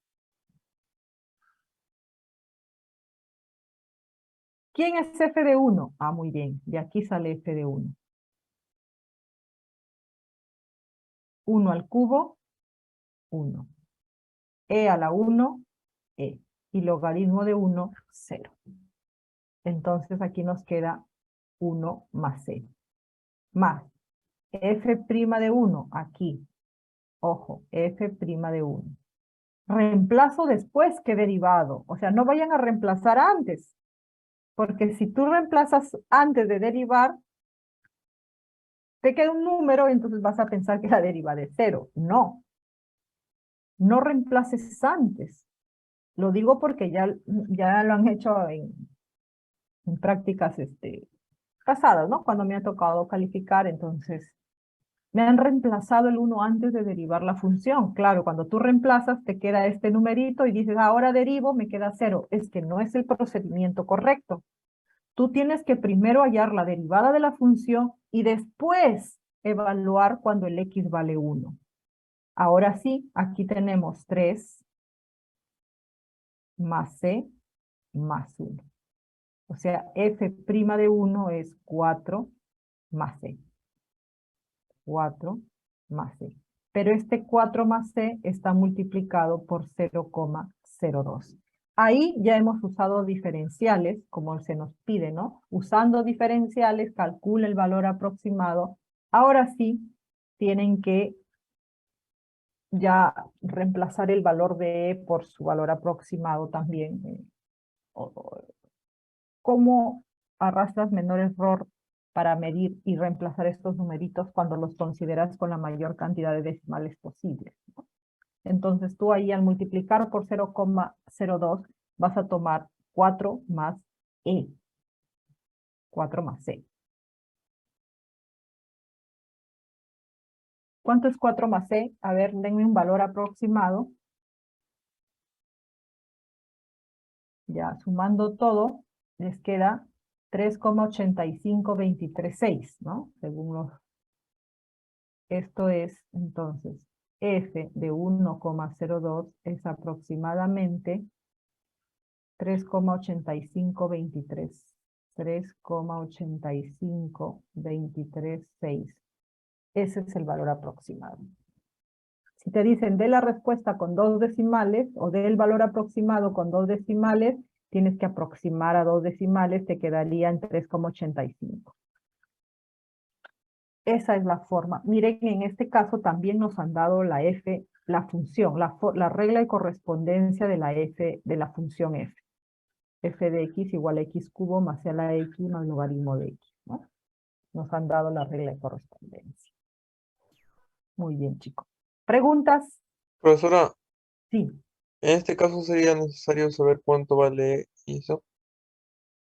¿Quién es f de 1? Ah, muy bien, de aquí sale f de 1. 1 al cubo, 1. E a la 1, e. Y logaritmo de 1, 0. Entonces aquí nos queda 1 más c. Más f' de 1, aquí. Ojo, f' de 1. Reemplazo después que derivado. O sea, no vayan a reemplazar antes. Porque si tú reemplazas antes de derivar, te queda un número, entonces vas a pensar que la derivada es 0. No. No reemplaces antes. Lo digo porque ya lo han hecho en prácticas pasadas, ¿no? Cuando me ha tocado calificar, entonces me han reemplazado el 1 antes de derivar la función. Claro, cuando tú reemplazas te queda este numerito y dices, ahora derivo, me queda 0. Es que no es el procedimiento correcto. Tú tienes que primero hallar la derivada de la función y después evaluar cuando el x vale 1. Ahora sí, aquí tenemos 3 más c más 1. O sea, f' de 1 es 4 más c. 4 más c. Pero este 4 más c está multiplicado por 0,02. Ahí ya hemos usado diferenciales, como se nos pide, ¿no? Usando diferenciales, calcula el valor aproximado. Ahora sí, tienen que ya reemplazar el valor de e por su valor aproximado también. ¿Cómo arrastras menor error para medir y reemplazar estos numeritos cuando los consideras con la mayor cantidad de decimales posibles, ¿no? Entonces tú ahí al multiplicar por 0,02 vas a tomar 4 más e. 4 más c. ¿Cuánto es 4 más c? A ver, denme un valor aproximado. Ya sumando todo, les queda 3,85236, ¿no? Según los... Esto es, entonces, f de 1,02 es aproximadamente 3,85236. 3,85236. Ese es el valor aproximado. Si te dicen de la respuesta con 2 decimales o del valor aproximado con 2 decimales, tienes que aproximar a 2 decimales, te quedaría en 3,85. Esa es la forma. Miren, en este caso también nos han dado la f, la función, la regla de correspondencia de la f, de la función f. F de x igual a x cubo más c a la x más logaritmo de x, ¿no? Nos han dado la regla de correspondencia. Muy bien, chicos. ¿Preguntas? Profesora, Sí. en este caso sería necesario saber cuánto vale eso.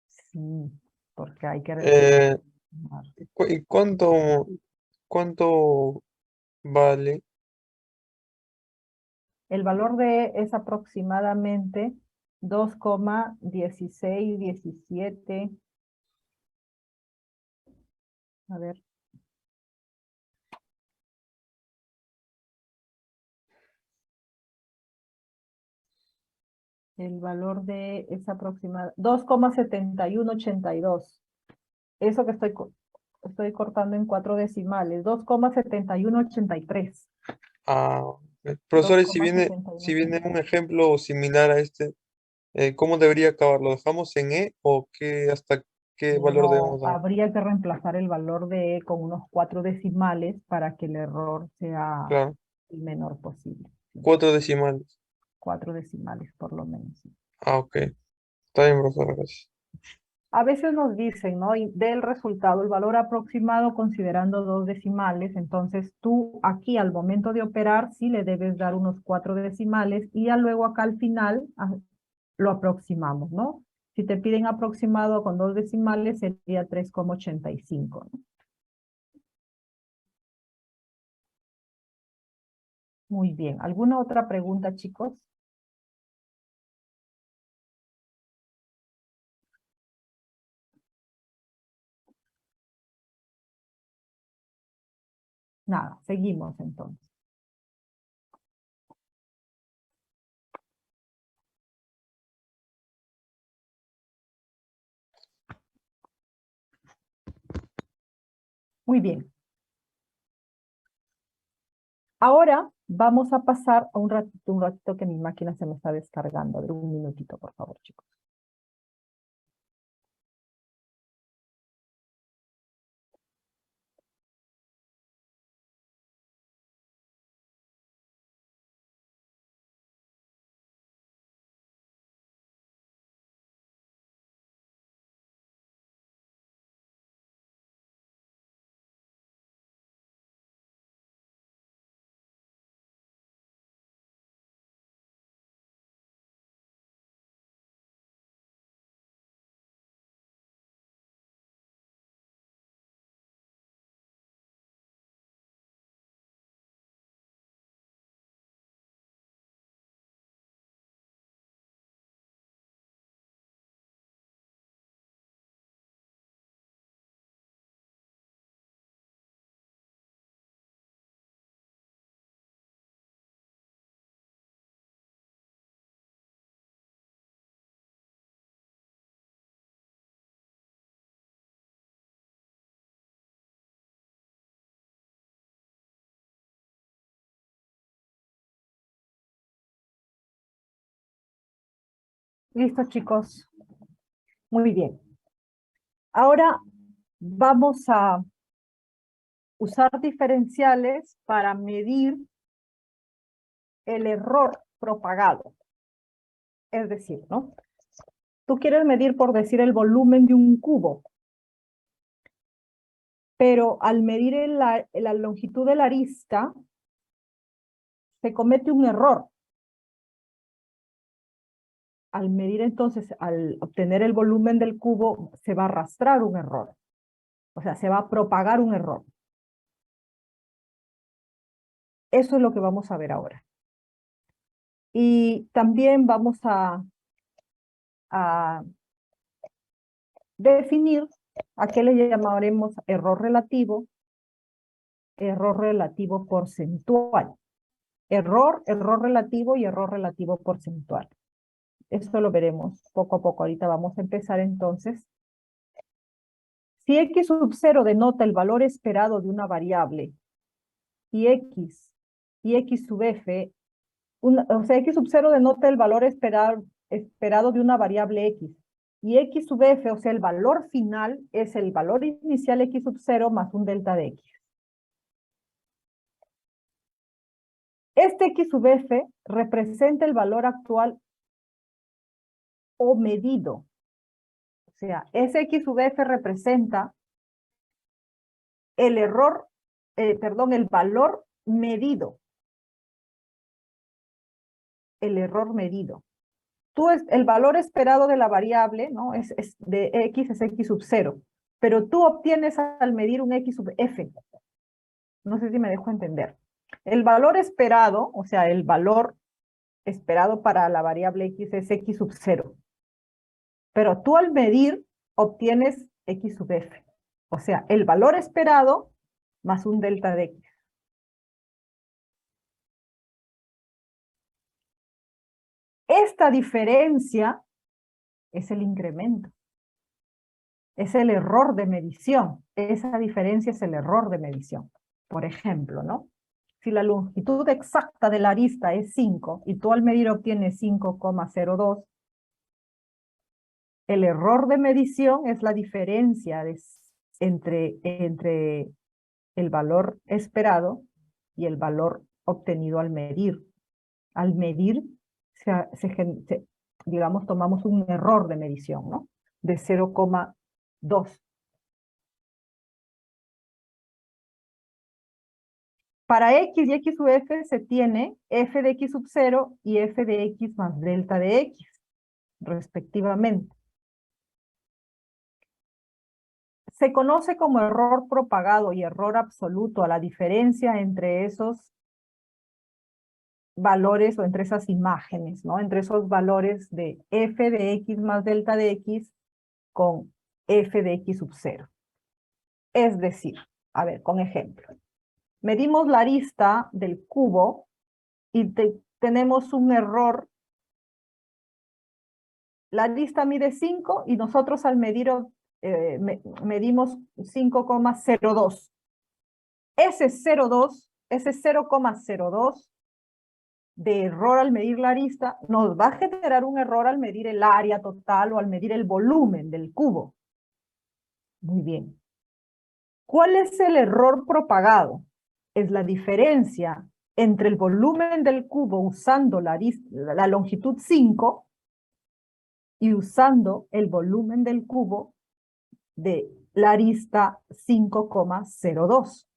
Sí, porque hay que... ¿Y cuánto vale? El valor de es aproximadamente 2,1617. A ver. El valor de es aproximadamente 2,7182. Eso que estoy cortando en 4 decimales. 2,7183. Ah, Profesor, y si viene un 2,71. ejemplo similar a este, ¿cómo debería acabar? ¿Lo dejamos en E o hasta qué valor No, debemos dar? habría que reemplazar el valor de E con unos 4 decimales para que el error sea Claro, el menor posible. Sí, 4 decimales. 4 decimales por lo menos. Sí. Ah, ok. Está bien, profesor, gracias. A veces nos dicen, ¿no? Y del resultado, el valor aproximado considerando 2 decimales. Entonces tú aquí al momento de operar sí le debes dar unos 4 decimales y ya luego acá al final lo aproximamos, ¿no? Si te piden aproximado con 2 decimales sería 3,85, ¿no? Muy bien. ¿Alguna otra pregunta, chicos? Nada, seguimos entonces. Muy bien. Ahora vamos a pasar a un ratito que mi máquina se me está descargando. A ver, un minutito, por favor, chicos. Listo, chicos. Muy bien. Ahora vamos a usar diferenciales para medir el error propagado. Es decir, ¿no? Tú quieres medir, por decir, el volumen de un cubo, pero al medir la longitud de la arista, se comete un error. Al medir entonces, al obtener el volumen del cubo, se va a arrastrar un error. O sea, se va a propagar un error. Eso es lo que vamos a ver ahora. Y también vamos a definir a qué le llamaremos error relativo porcentual. Error relativo y error relativo porcentual. Esto lo veremos poco a poco. Ahorita vamos a empezar entonces. Si x sub 0 denota el valor esperado de una variable y x sub f, o sea, x sub 0 denota el valor esperado de una variable x, y x sub f, o sea, el valor final es el valor inicial x sub 0 más un delta de x. Este x sub f representa el valor actual o medido. O sea, ese x sub f representa el error, el valor medido. El error medido. El valor esperado de la variable, ¿no? De x es x sub 0, pero tú obtienes al medir un x sub f. No sé si me dejo entender. El valor esperado, o sea, el valor esperado para la variable x es x sub 0. Pero tú al medir obtienes x sub f. O sea, el valor esperado más un delta de x. Esta diferencia es el incremento. Es el error de medición. Esa diferencia es el error de medición. Por ejemplo, ¿no? si la longitud exacta de la arista es 5 y tú al medir obtienes 5,02, el error de medición es la diferencia entre el valor esperado y el valor obtenido al medir. Al medir, digamos, tomamos un error de medición, ¿no? De 0,2. Para x y x sub f se tiene f de x sub 0 y f de x más delta de x, respectivamente. Se conoce como error propagado y error absoluto a la diferencia entre esos valores o entre esas imágenes, ¿no? Entre esos valores de f de x más delta de x con f de x sub 0. Es decir, a ver, con ejemplo. Medimos la arista del cubo y tenemos un error. La arista mide 5 y nosotros al medir medimos 5,02. Ese 0,02 de error al medir la arista nos va a generar un error al medir el área total o al medir el volumen del cubo. Muy bien. ¿Cuál es el error propagado? Es la diferencia entre el volumen del cubo usando la longitud 5 y usando el volumen del cubo de la arista 5,02.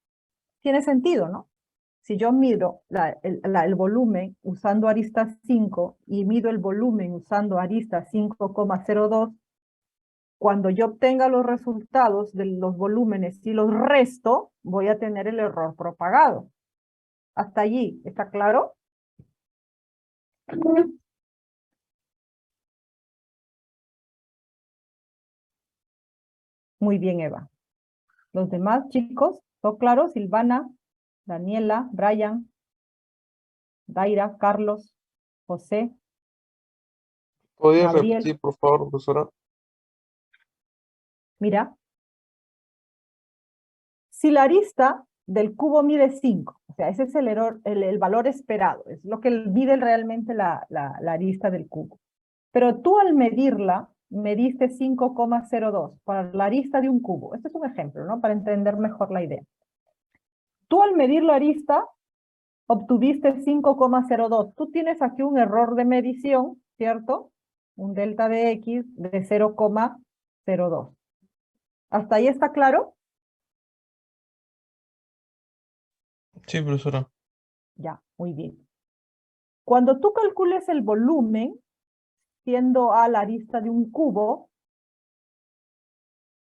Tiene sentido, ¿no? Si yo mido el volumen usando arista 5 y mido el volumen usando arista 5,02, cuando yo obtenga los resultados de los volúmenes y los resto, voy a tener el error propagado. Hasta allí, ¿está claro? Muy bien, Eva. Los demás chicos, ¿todo claro? Silvana, Daniela, Brian, Daira, Carlos, José, ¿Podrías Gabriel. repetir, por favor, profesora? Mira. Si la arista del cubo mide 5, o sea, ese es el error, el valor esperado, es lo que mide realmente la arista del cubo. Pero tú al medirla, mediste 5,02 para la arista de un cubo. Este es un ejemplo, ¿no? Para entender mejor la idea. Tú al medir la arista, obtuviste 5,02. Tú tienes aquí un error de medición, ¿cierto? Un delta de x de 0,02. ¿Hasta ahí está claro? Sí, profesora. Ya, muy bien. Cuando tú calcules el volumen, siendo A la arista de un cubo,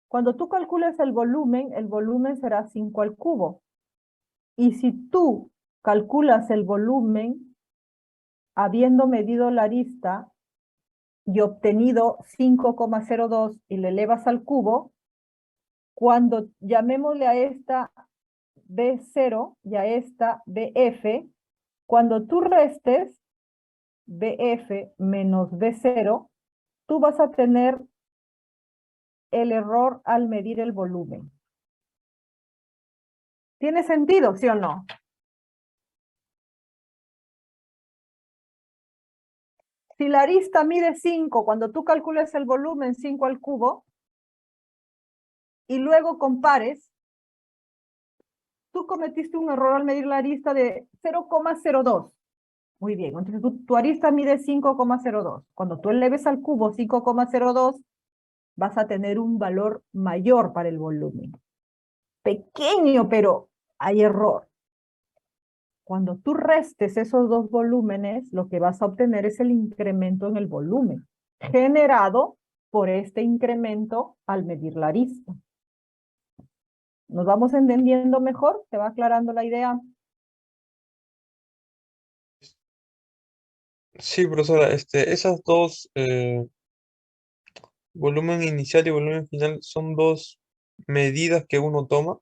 cuando tú calcules el volumen será 5 al cubo. Y si tú calculas el volumen habiendo medido la arista y obtenido 5,02 y le elevas al cubo, cuando llamémosle a esta B0 y a esta BF, cuando tú restes BF menos B0, tú vas a tener el error al medir el volumen. ¿Tiene sentido, sí o no? Si la arista mide 5, cuando tú calcules el volumen 5 al cubo, y luego compares, tú cometiste un error al medir la arista de 0,02. Muy bien, entonces tu arista mide 5,02. Cuando tú eleves al cubo 5,02, vas a tener un valor mayor para el volumen. Pequeño, pero hay error. Cuando tú restes esos dos volúmenes, lo que vas a obtener es el incremento en el volumen, generado por este incremento al medir la arista. ¿Nos vamos entendiendo mejor? ¿Te va aclarando la idea? Sí, profesora, esas dos, volumen inicial y volumen final, son dos medidas que uno toma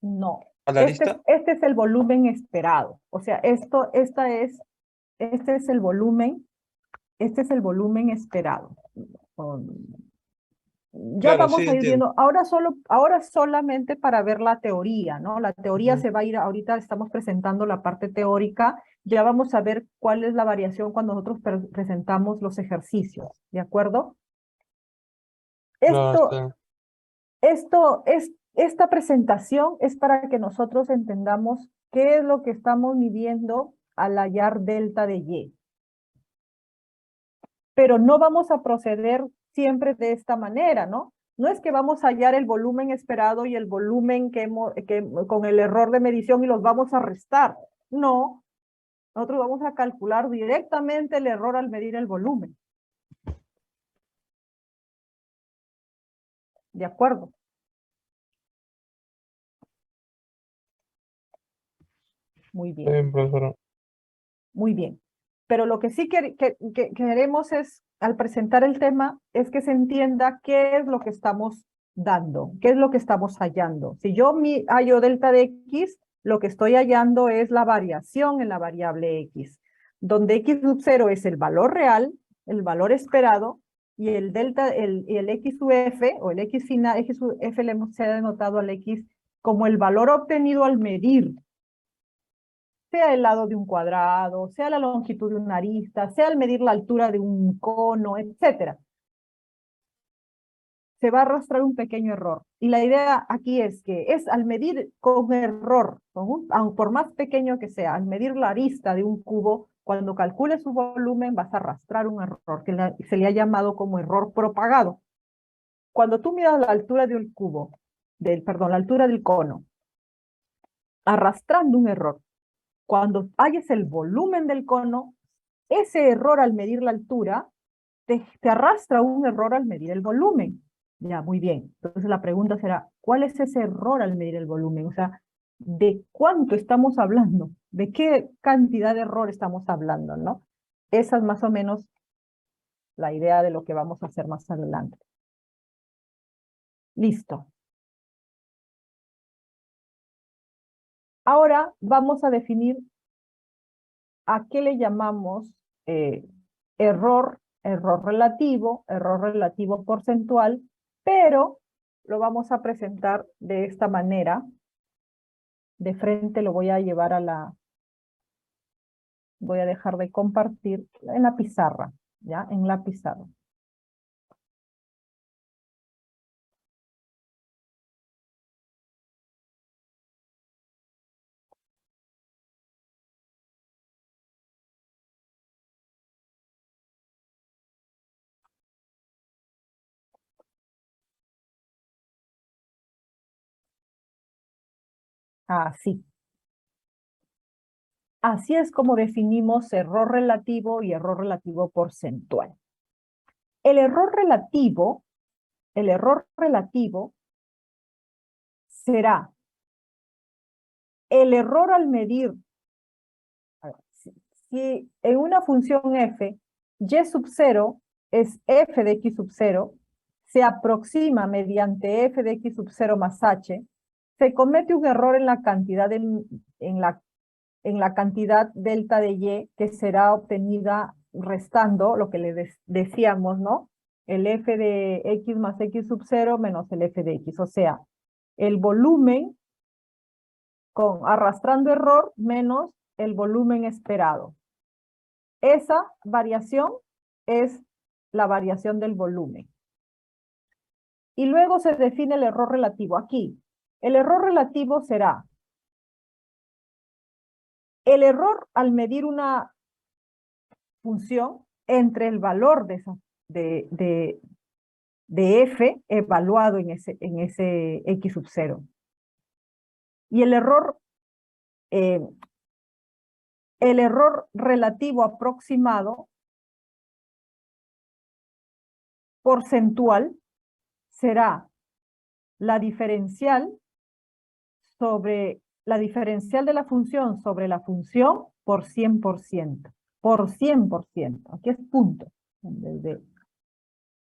No. a la Este arista. es el volumen esperado. O sea, este es el volumen esperado. Ya Claro, sí, vamos a ir entiendo. viendo, ahora solamente para ver la teoría, ¿no? La teoría Ujú. se va a ir, ahorita estamos presentando la parte teórica, ya vamos a ver cuál es la variación cuando nosotros presentamos los ejercicios, ¿de acuerdo? Claro, Esto, está. esta presentación es para que nosotros entendamos qué es lo que estamos midiendo al hallar delta de Y. Pero no vamos a proceder siempre de esta manera, ¿no? No es que vamos a hallar el volumen esperado y el volumen con el error de medición y los vamos a restar. No, nosotros vamos a calcular directamente el error al medir el volumen. ¿De acuerdo? Muy Está bien. bien, profesora. Muy bien. Pero lo que sí que queremos es, al presentar el tema, es que se entienda qué es lo que estamos dando, qué es lo que estamos hallando. Si yo hallo delta de X, lo que estoy hallando es la variación en la variable X, donde X sub 0 es el valor real, el valor esperado, y el delta, el X sub F, o el X final, X sub F se ha denotado al X como el valor obtenido al medir, sea el lado de un cuadrado, sea la longitud de una arista, sea al medir la altura de un cono, etcétera. Se va a arrastrar un pequeño error. Y la idea aquí es que es al medir con error, por más pequeño que sea, al medir la arista de un cubo, cuando calcules su volumen vas a arrastrar un error que se le ha llamado como error propagado. Cuando tú miras la altura del cubo, la altura del cono, arrastrando un error, cuando halles el volumen del cono, ese error al medir la altura te arrastra un error al medir el volumen. Ya, muy bien. Entonces la pregunta será, ¿cuál es ese error al medir el volumen? O sea, ¿de cuánto estamos hablando? ¿De qué cantidad de error estamos hablando, no? Esa es más o menos la idea de lo que vamos a hacer más adelante. Listo. Ahora vamos a definir a qué le llamamos eh, error relativo porcentual, pero lo vamos a presentar de esta manera. De frente lo voy a llevar voy a dejar de compartir en la pizarra, ¿ya? En la pizarra. Así. Así es como definimos error relativo y error relativo porcentual. El error relativo será el error al medir, a ver, si en una función f, y sub 0 es f de x sub 0, se aproxima mediante f de x sub 0 más h, se comete un error en la cantidad, en la cantidad delta de y que será obtenida restando lo que le decíamos, ¿no? El f de x más x sub 0 menos el f de x, o sea, el volumen arrastrando error menos el volumen esperado. Esa variación es la variación del volumen. Y luego se define el error relativo. Aquí, el error relativo será el error al medir una función entre el valor de f evaluado en ese x sub 0. Y eh, el error relativo aproximado porcentual será la diferencial de la función sobre la función por 100%. Por 100%. Aquí es punto.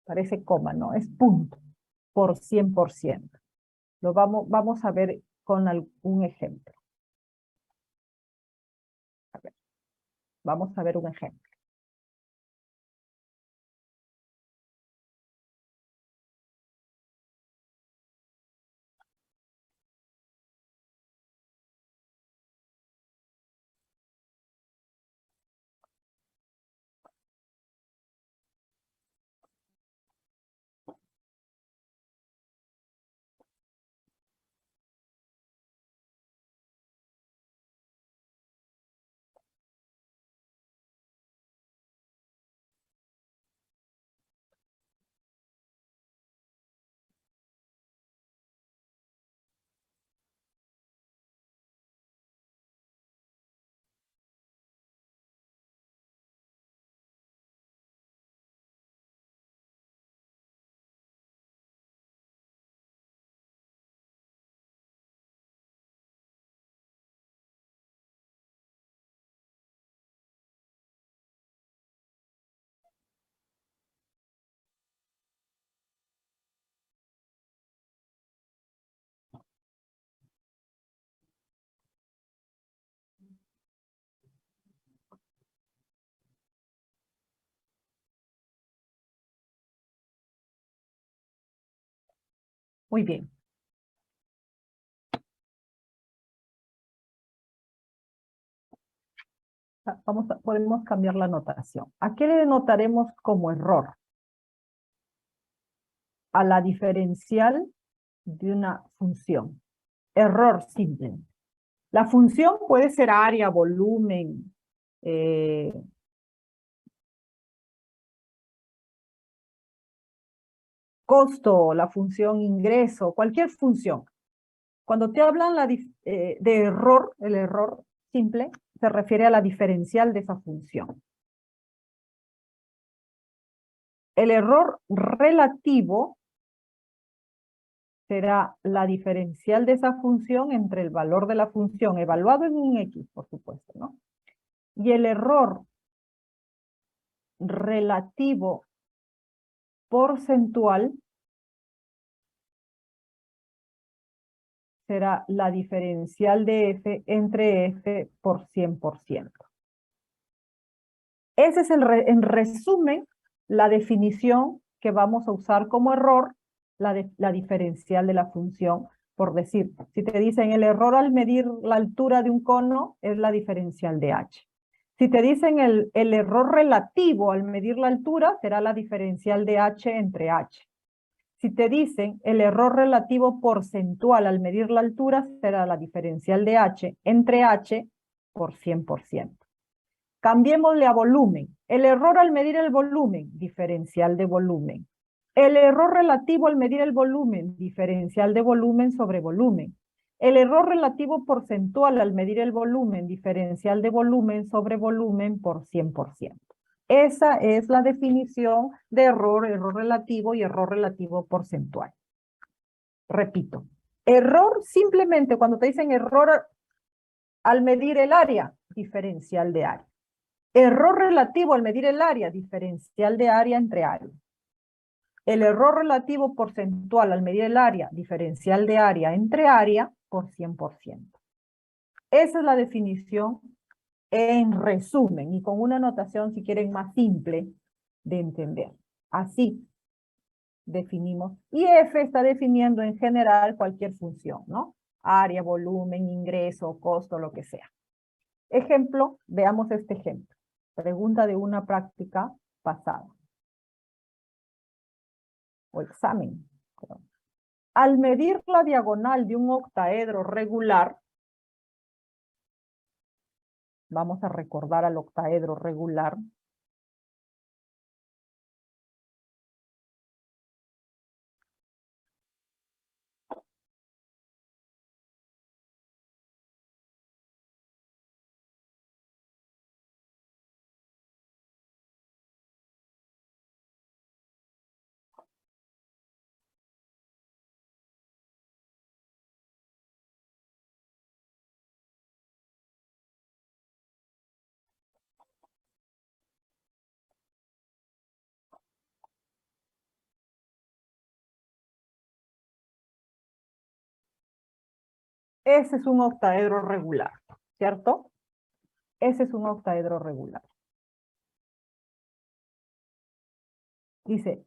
Parece coma, ¿no? Es punto. Por 100%. Lo vamos a ver con un ejemplo. A ver, vamos a ver un ejemplo. Muy bien. Podemos cambiar la notación. ¿A qué le denotaremos como error? A la diferencial de una función. Error simple. La función puede ser área, volumen, costo, la función ingreso, cualquier función. Cuando te hablan de error, el error simple se refiere a la diferencial de esa función. El error relativo será la diferencial de esa función entre el valor de la función evaluado en un X, por supuesto, ¿no? Y el error relativo porcentual será la diferencial de f entre f por 100%. Ese es en resumen la definición que vamos a usar como error, la diferencial de la función. Por decir, si te dicen el error al medir la altura de un cono es la diferencial de h. Si te dicen el error relativo al medir la altura será la diferencial de h entre h. Si te dicen el error relativo porcentual al medir la altura será la diferencial de h entre h por 100%. Cambiémosle a volumen. El error al medir el volumen, diferencial de volumen. El error relativo al medir el volumen, diferencial de volumen sobre volumen. El error relativo porcentual al medir el volumen, diferencial de volumen sobre volumen por 100%. Esa es la definición de error, error relativo y error relativo porcentual. Repito, error simplemente cuando te dicen error al medir el área, diferencial de área. Error relativo al medir el área, diferencial de área entre área. El error relativo porcentual al medir el área, diferencial de área entre área por 100%. Esa es la definición en resumen y con una notación, si quieren, más simple de entender. Así definimos. Y F está definiendo en general cualquier función, ¿no? Área, volumen, ingreso, costo, lo que sea. Ejemplo, veamos este ejemplo. Pregunta de una práctica pasada. O examen. Perdón. Al medir la diagonal de un octaedro regular, vamos a recordar al octaedro regular. Ese es un octaedro regular, ¿cierto? Ese es un octaedro regular. Dice,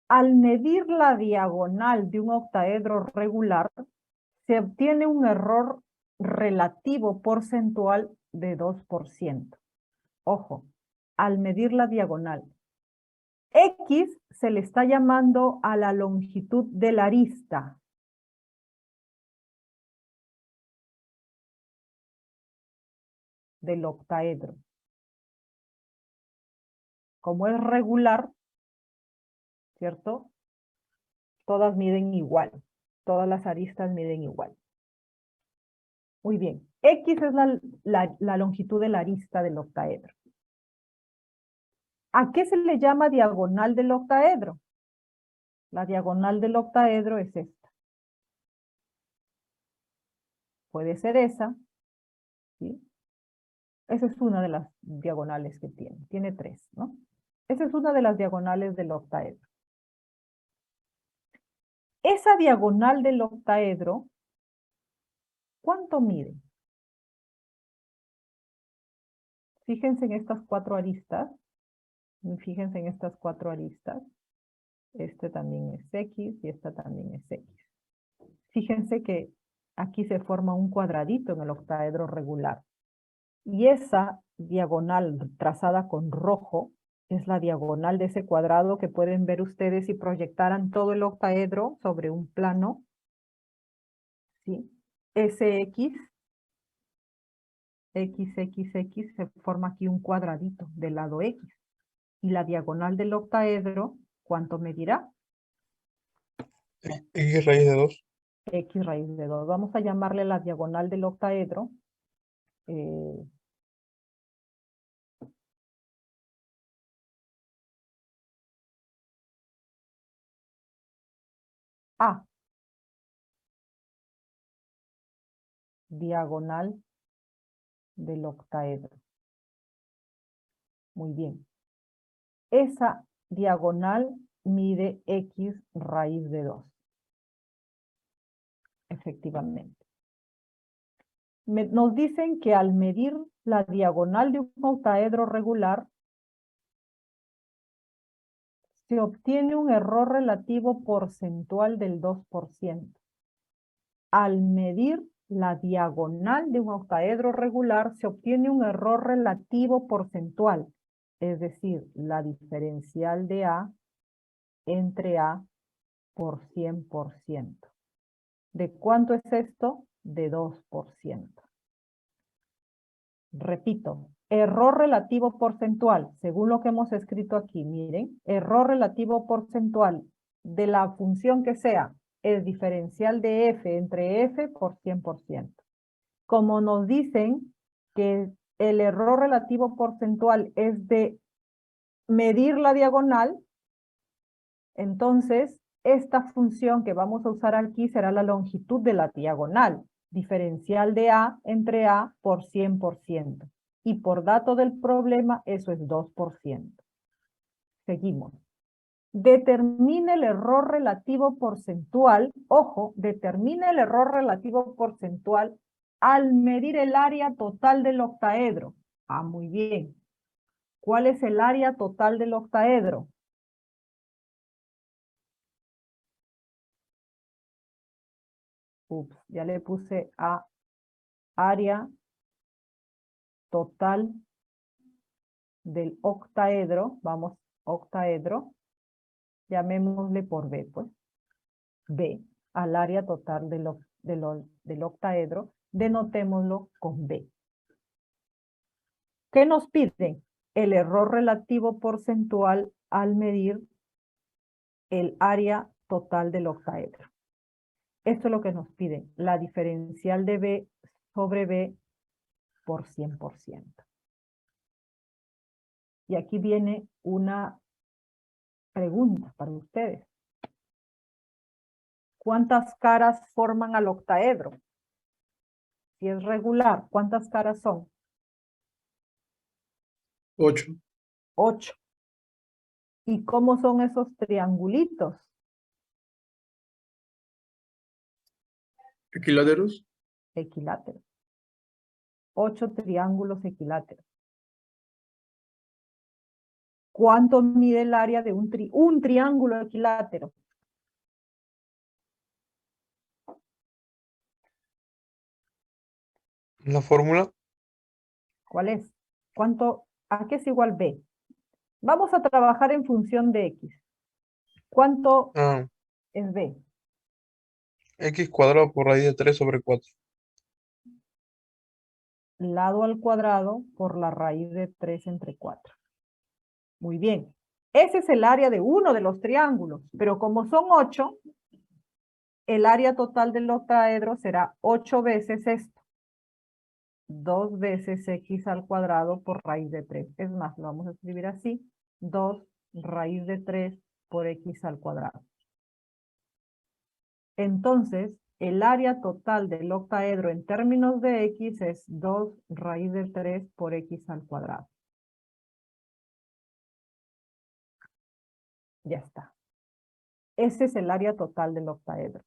al medir la diagonal de un octaedro regular, se obtiene un error relativo porcentual de 2%. Ojo, al medir la diagonal. X se le está llamando a la longitud de la arista. Del octaedro. Como es regular, ¿cierto? Todas miden igual. Todas las aristas miden igual. Muy bien. X es la longitud de la arista del octaedro. ¿A qué se le llama diagonal del octaedro? La diagonal del octaedro es esta. Puede ser esa, ¿sí? Esa es una de las diagonales que tiene. Tiene 3, ¿no? Esa es una de las diagonales del octaedro. Esa diagonal del octaedro, ¿cuánto mide? Fíjense en estas 4 aristas. Fíjense en estas 4 aristas. Este también es X y esta también es X. fíjense que aquí se forma un cuadradito en el octaedro regular. Y esa diagonal trazada con rojo es la diagonal de ese cuadrado que pueden ver ustedes si proyectaran todo el octaedro sobre un plano. ¿Sí? SX, XXX, se forma aquí un cuadradito del lado X. Y la diagonal del octaedro, ¿cuánto medirá? X raíz de 2. X raíz de 2. Vamos a llamarle la diagonal del octaedro. A. Diagonal del octaedro. Muy bien. Esa diagonal mide X raíz de 2. Efectivamente. Nos dicen que al medir la diagonal de un octaedro regular, se obtiene un error relativo porcentual del 2%. Al medir la diagonal de un octaedro regular, se obtiene un error relativo porcentual, es decir, la diferencial de A entre A por 100%. ¿De cuánto es esto? De 2%. Repito, error relativo porcentual, según lo que hemos escrito aquí, miren, error relativo porcentual de la función que sea, es diferencial de f entre f por 100%. Como nos dicen que el error relativo porcentual es de medir la diagonal, entonces esta función que vamos a usar aquí será la longitud de la diagonal, diferencial de A entre A por 100%. Y por dato del problema, eso es 2%. Seguimos. Determine el error relativo porcentual, ojo, determine el error relativo porcentual al medir el área total del octaedro. Ah, muy bien. ¿Cuál es el área total del octaedro? Ups, ya le puse a área total del octaedro. Vamos, octaedro. Llamémosle por B, pues. B, al área total del octaedro. Denotémoslo con B. ¿Qué nos piden? El error relativo porcentual al medir el área total del octaedro. Esto es lo que nos piden, la diferencial de B sobre B por 100%. Y aquí viene una pregunta para ustedes. ¿Cuántas caras forman al octaedro? Si es regular, ¿cuántas caras son? 8. 8. ¿Y cómo son esos triangulitos? Equiláteros. Equiláteros. 8 triángulos equiláteros. ¿Cuánto mide el área de un triángulo equilátero? La fórmula, ¿Cuál es? ¿Cuánto? ¿A qué es igual B? Vamos a trabajar en función de X. ¿Cuánto es B? X cuadrado por raíz de 3 sobre 4. Lado al cuadrado por la raíz de 3 entre 4. Muy bien. Ese es el área de uno de los triángulos, pero como son 8, el área total del octaedro será 8 veces esto. 2 veces X al cuadrado por raíz de 3. Es más, lo vamos a escribir así. 2 raíz de 3 por X al cuadrado. Entonces, el área total del octaedro en términos de X es 2 raíz de 3 por X al cuadrado. Ya está. Ese es el área total del octaedro.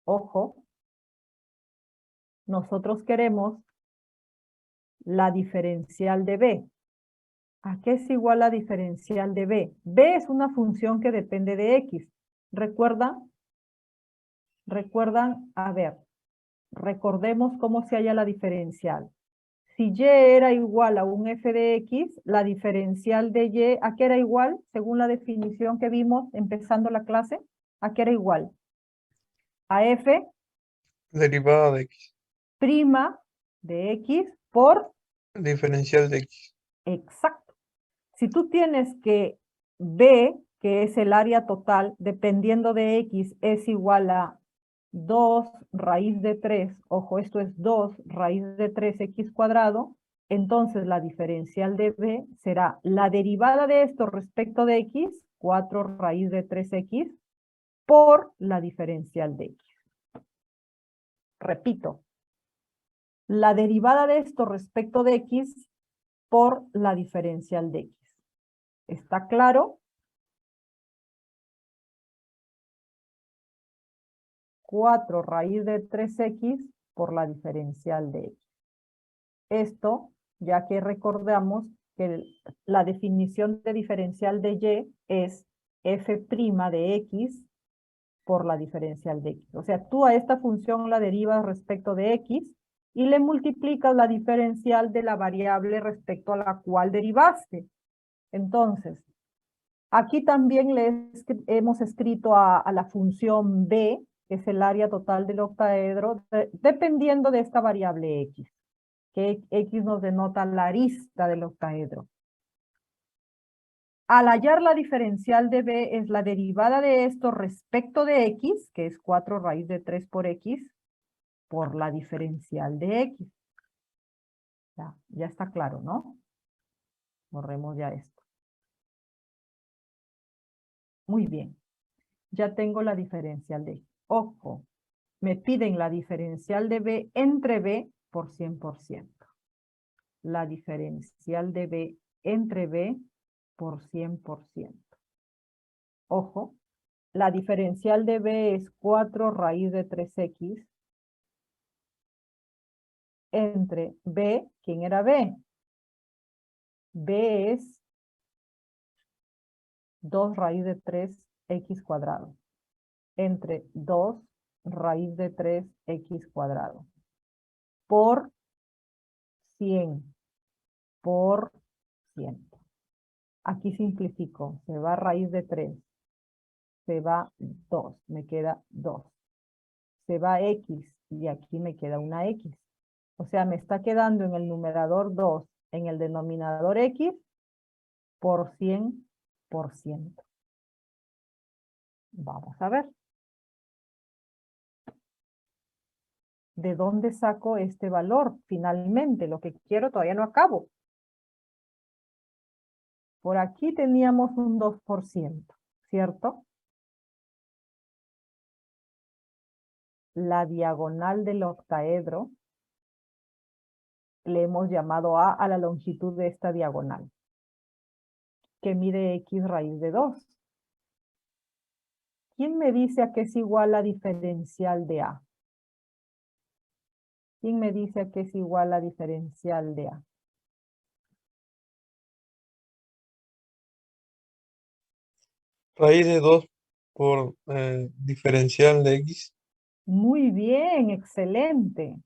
Ojo, nosotros queremos la diferencial de B. ¿A qué es igual la diferencial de B? B es una función que depende de X. ¿Recuerda? ¿Recuerdan? A ver, recordemos cómo se halla la diferencial. Si y era igual a un f de x, la diferencial de y, ¿a qué era igual? Según la definición que vimos empezando la clase, ¿a qué era igual? A f' Derivada de x. de x por Diferencial de x. exacto. Si tú tienes que b, que es el área total, dependiendo de x, es igual a 2 raíz de 3, ojo, esto es 2 raíz de 3x cuadrado, entonces la diferencial de b será la derivada de esto respecto de x, 4 raíz de 3x, por la diferencial de x. Repito, la derivada de esto respecto de x por la diferencial de x. ¿Está claro? 4 raíz de 3x por la diferencial de x. Esto, ya que recordamos que la definición de diferencial de y es f' de x por la diferencial de x. O sea, tú a esta función la derivas respecto de x y le multiplicas la diferencial de la variable respecto a la cual derivaste. Entonces, aquí también hemos escrito a la función b, que es el área total del octaedro, dependiendo de esta variable x, que x nos denota la arista del octaedro. Al hallar la diferencial de b es la derivada de esto respecto de x, que es 4 raíz de 3 por x, por la diferencial de x. Ya está claro, ¿no? Borremos ya esto. Muy bien. Ya tengo la diferencial de x. Ojo, me piden la diferencial de b entre b por 100%. La diferencial de b entre b por 100%. Ojo, la diferencial de b es 4 raíz de 3x entre b, ¿quién era b? B es 2 raíz de 3x cuadrado. Entre 2 raíz de 3x cuadrado. Por 100. Por 100. Aquí simplifico. Se va raíz de 3. Se va 2. Me queda 2. Se va x. Y aquí me queda una x. O sea, me está quedando en el numerador 2, en el denominador x, por 100%. Vamos a ver. ¿De dónde saco este valor? Finalmente, lo que quiero todavía no acabo. Por aquí teníamos un 2%, ¿cierto? La diagonal del octaedro le hemos llamado a la longitud de esta diagonal, que mide x raíz de 2. ¿Quién me dice a qué es igual la diferencial de a? ¿Quién me dice a qué es igual la diferencial de a? Raíz de 2 por diferencial de x. Muy bien, excelente.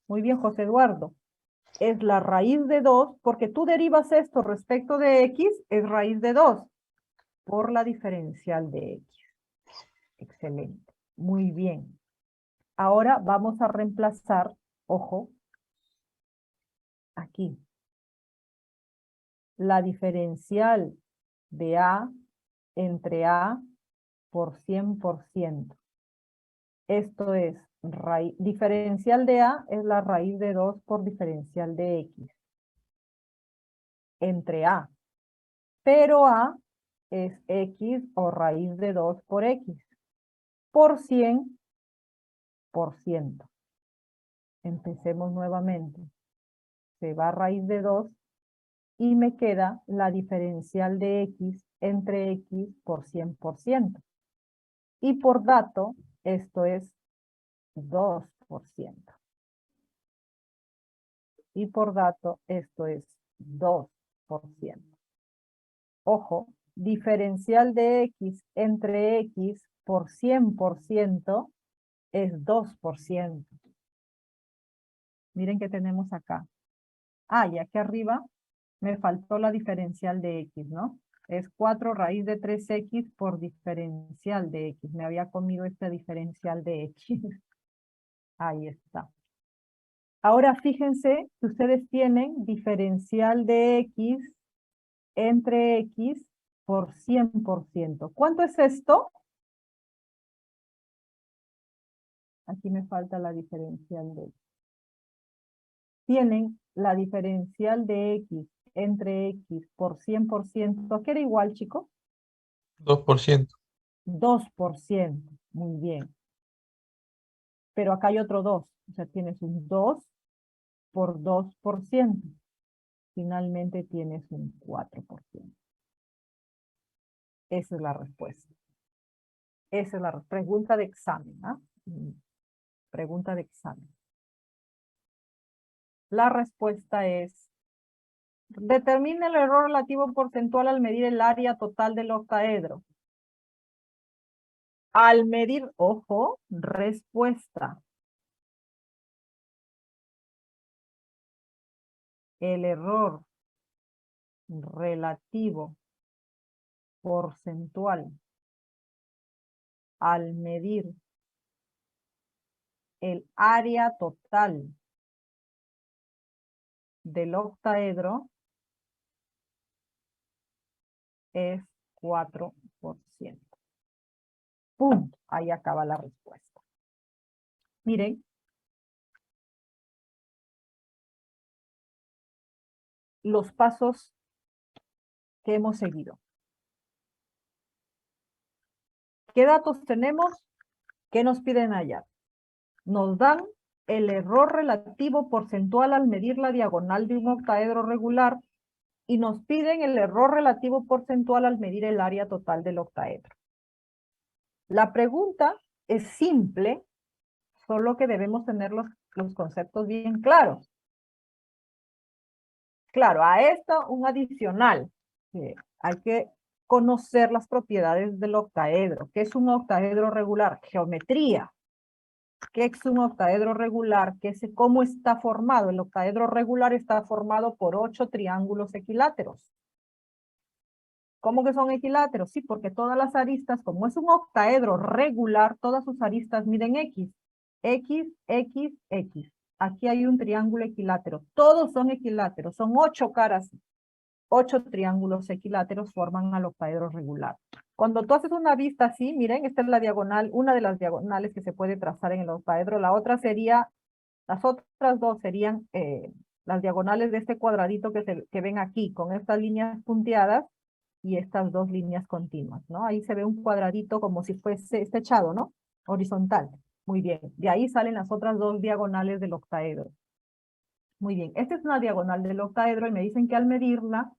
Muy bien, José Eduardo. Es la raíz de 2, porque tú derivas esto respecto de x, es raíz de 2, por la diferencial de x. Excelente. Muy bien. Ahora vamos a reemplazar, ojo, aquí. La diferencial de a entre a por 100%. Esto es, diferencial de a es la raíz de 2 por diferencial de x. Entre a. Pero a es x o raíz de 2 por x. Por 100%. Empecemos nuevamente. Se va raíz de 2 y me queda la diferencial de x entre x por 100%. Y por dato, esto es 2%. Y por dato, esto es 2%. Ojo, diferencial de x entre x por 100% es 2%. Miren que tenemos acá. Ah, y aquí arriba me faltó la diferencial de x, ¿no? Es 4 raíz de 3x por diferencial de x. Me había comido esta diferencial de x. Ahí está. Ahora fíjense que ustedes tienen diferencial de x entre x por 100%. ¿Cuánto es esto? Aquí me falta la diferencial de x. Tienen la diferencial de x entre x por 100%. ¿Qué era igual, chicos? 2%. 2%. Muy bien. Pero acá hay otro 2. O sea, tienes un 2 por 2%. Finalmente tienes un 4%. Esa es la respuesta. Esa es la pregunta de examen. ¿Ah? Pregunta de examen. La respuesta es: determine el error relativo porcentual al medir el área total del octaedro. Al medir, ojo, respuesta. El error relativo porcentual al medir el área total del octaedro es 4%. Punto. Ahí acaba la respuesta. Miren. Los pasos que hemos seguido. ¿Qué datos tenemos? ¿Qué nos piden hallar? Nos dan el error relativo porcentual al medir la diagonal de un octaedro regular y nos piden el error relativo porcentual al medir el área total del octaedro. La pregunta es simple, solo que debemos tener los conceptos bien claros. Claro, a esto un adicional. Hay que conocer las propiedades del octaedro. ¿Qué es un octaedro regular? Geometría. ¿Qué es un octaedro regular? ¿Cómo está formado? El octaedro regular está formado por 8 triángulos equiláteros. ¿Cómo que son equiláteros? Sí, porque todas las aristas, como es un octaedro regular, todas sus aristas miden x. X, X, X. Aquí hay un triángulo equilátero. Todos son equiláteros. Son 8 caras. 8 triángulos equiláteros forman al octaedro regular. Cuando tú haces una vista así, miren, esta es la diagonal, una de las diagonales que se puede trazar en el octaedro. La otra sería, las otras dos serían las diagonales de este cuadradito que ven aquí, con estas líneas punteadas y estas dos líneas continuas, ¿no? Ahí se ve un cuadradito como si fuese echado, ¿no? Horizontal. Muy bien. De ahí salen las otras dos diagonales del octaedro. Muy bien. Esta es una diagonal del octaedro y me dicen que al medirla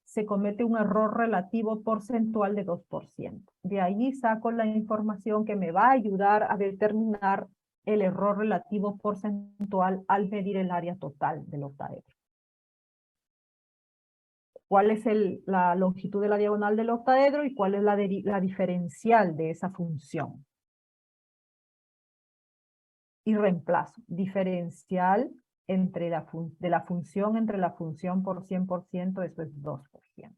se comete un error relativo porcentual de 2%. De ahí saco la información que me va a ayudar a determinar el error relativo porcentual al medir el área total del octaedro. ¿Cuál es la longitud de la diagonal del octaedro y cuál es la diferencial de esa función? Y reemplazo. Diferencial entre de la función entre la función por 100%, eso es 2%.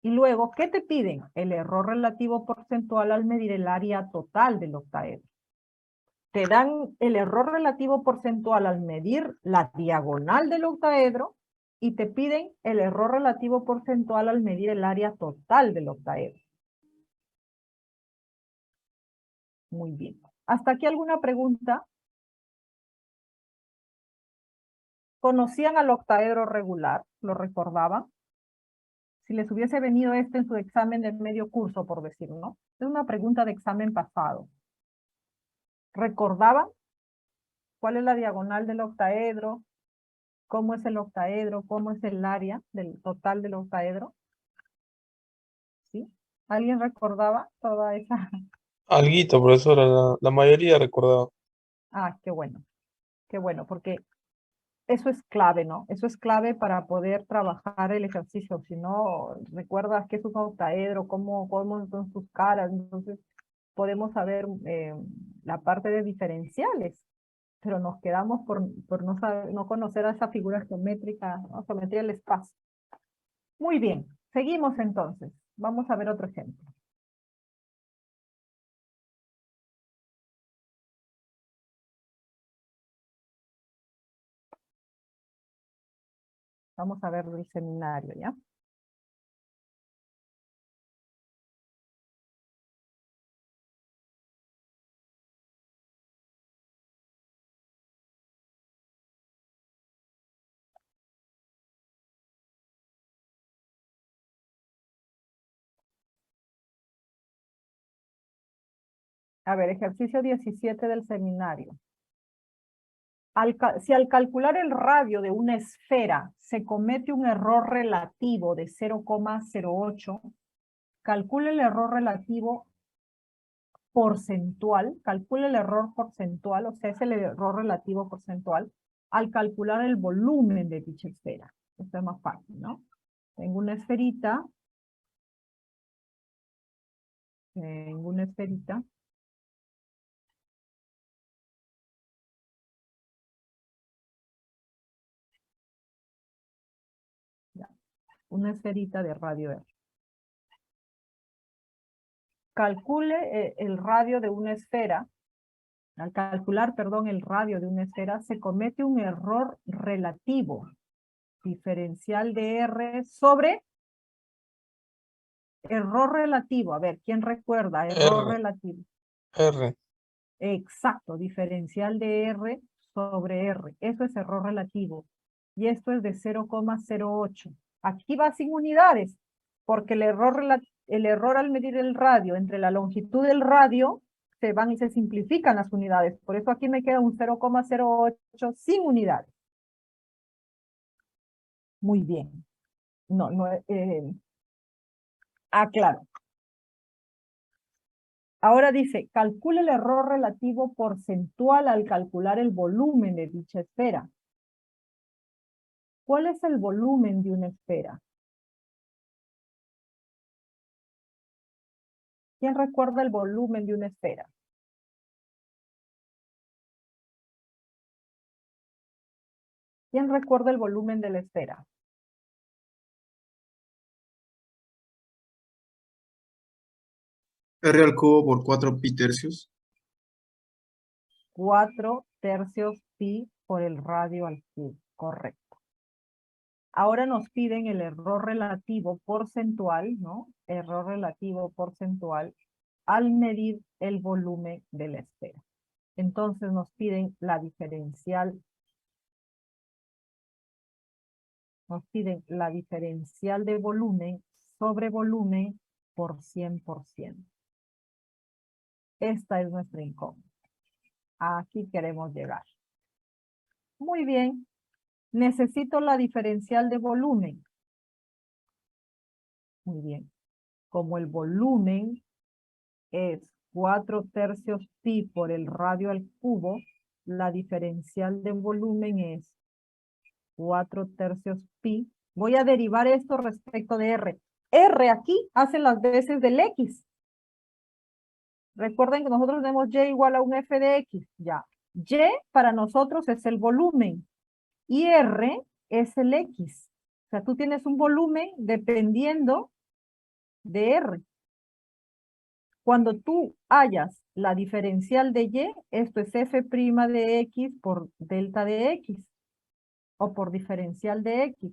Y luego, ¿qué te piden? El error relativo porcentual al medir el área total del octaedro. Te dan el error relativo porcentual al medir la diagonal del octaedro y te piden el error relativo porcentual al medir el área total del octaedro. Muy bien. ¿Hasta aquí alguna pregunta? ¿Conocían al octaedro regular? ¿Lo recordaban? Si les hubiese venido este en su examen de medio curso, por decirlo, ¿no? Es una pregunta de examen pasado. ¿Recordaban cuál es la diagonal del octaedro? ¿Cómo es el octaedro? ¿Cómo es el área del total del octaedro? ¿Sí? ¿Alguien recordaba toda esa? Alguito, profesora, la mayoría recordaba. Ah, qué bueno, porque eso es clave, ¿no? Eso es clave para poder trabajar el ejercicio. Si no recuerdas qué es un octaedro, cómo son sus caras, entonces podemos saber la parte de diferenciales, pero nos quedamos por no, no conocer a esa figura geométrica, ¿no? Geometría del espacio. Muy bien, seguimos entonces. Vamos a ver otro ejemplo. Vamos a ver el seminario, ¿ya? A ver, ejercicio 17 del seminario. Si al calcular el radio de una esfera se comete un error relativo de 0,08, calcule el error relativo porcentual, calcule el error porcentual, o sea, es el error relativo porcentual, al calcular el volumen de dicha esfera. Esto es más fácil, ¿no? Tengo una esferita. Tengo una esferita. Ya, una esferita de radio R. Calcule el radio de una esfera. Al calcular, perdón, el radio de una esfera, se comete un error relativo, diferencial de R sobre error relativo. A ver, ¿quién recuerda? Error R, relativo. R. Exacto, diferencial de R sobre R. Eso es error relativo. Y esto es de 0,08. Aquí va sin unidades, porque el error al medir el radio entre la longitud del radio se van y se simplifican las unidades. Por eso aquí me queda un 0,08 sin unidades. Muy bien. No, claro. Ahora dice, calcule el error relativo porcentual al calcular el volumen de dicha esfera. ¿Cuál es el volumen de una esfera? ¿Quién recuerda el volumen de una esfera? ¿Quién recuerda el volumen de la esfera? R al cubo por 4 pi tercios. 4 tercios pi por el radio al cubo. Correcto. Ahora nos piden el error relativo porcentual, ¿no? Error relativo porcentual al medir el volumen de la esfera. Entonces nos piden la diferencial. Nos piden la diferencial de volumen sobre volumen por 100%. Esta es nuestra incógnita. Aquí queremos llegar. Muy bien. Necesito la diferencial de volumen. Muy bien. Como el volumen es 4 tercios pi por el radio al cubo, la diferencial de volumen es 4 tercios pi. Voy a derivar esto respecto de R. R aquí hace las veces del X. Recuerden que nosotros tenemos Y igual a un F de X. Ya. Y para nosotros es el volumen. Y R es el X. O sea, tú tienes un volumen dependiendo de R. Cuando tú hallas la diferencial de Y, esto es F' de X por delta de X. O por diferencial de X.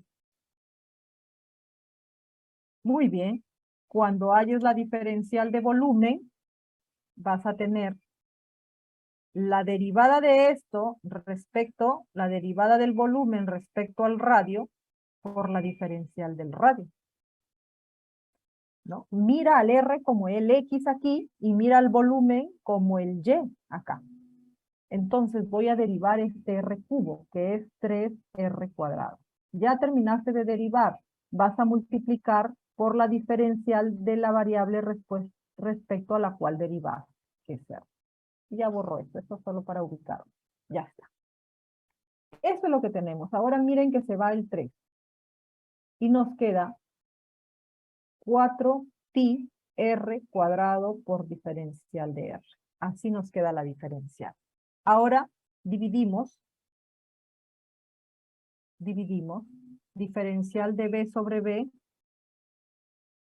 Muy bien. Cuando halles la diferencial de volumen, vas a tener la derivada de esto respecto, la derivada del volumen respecto al radio por la diferencial del radio. ¿No? Mira al R como el X aquí y mira al volumen como el Y acá. Entonces voy a derivar este R cubo, que es 3R cuadrado. Ya terminaste de derivar. Vas a multiplicar por la diferencial de la variable respecto a la cual derivar, que es R. Ya borró esto es solo para ubicarlo. Ya está. Eso es lo que tenemos. Ahora miren que se va el 3. Y nos queda 4 pi R cuadrado por diferencial de R. Así nos queda la diferencial. Ahora dividimos diferencial de B sobre B.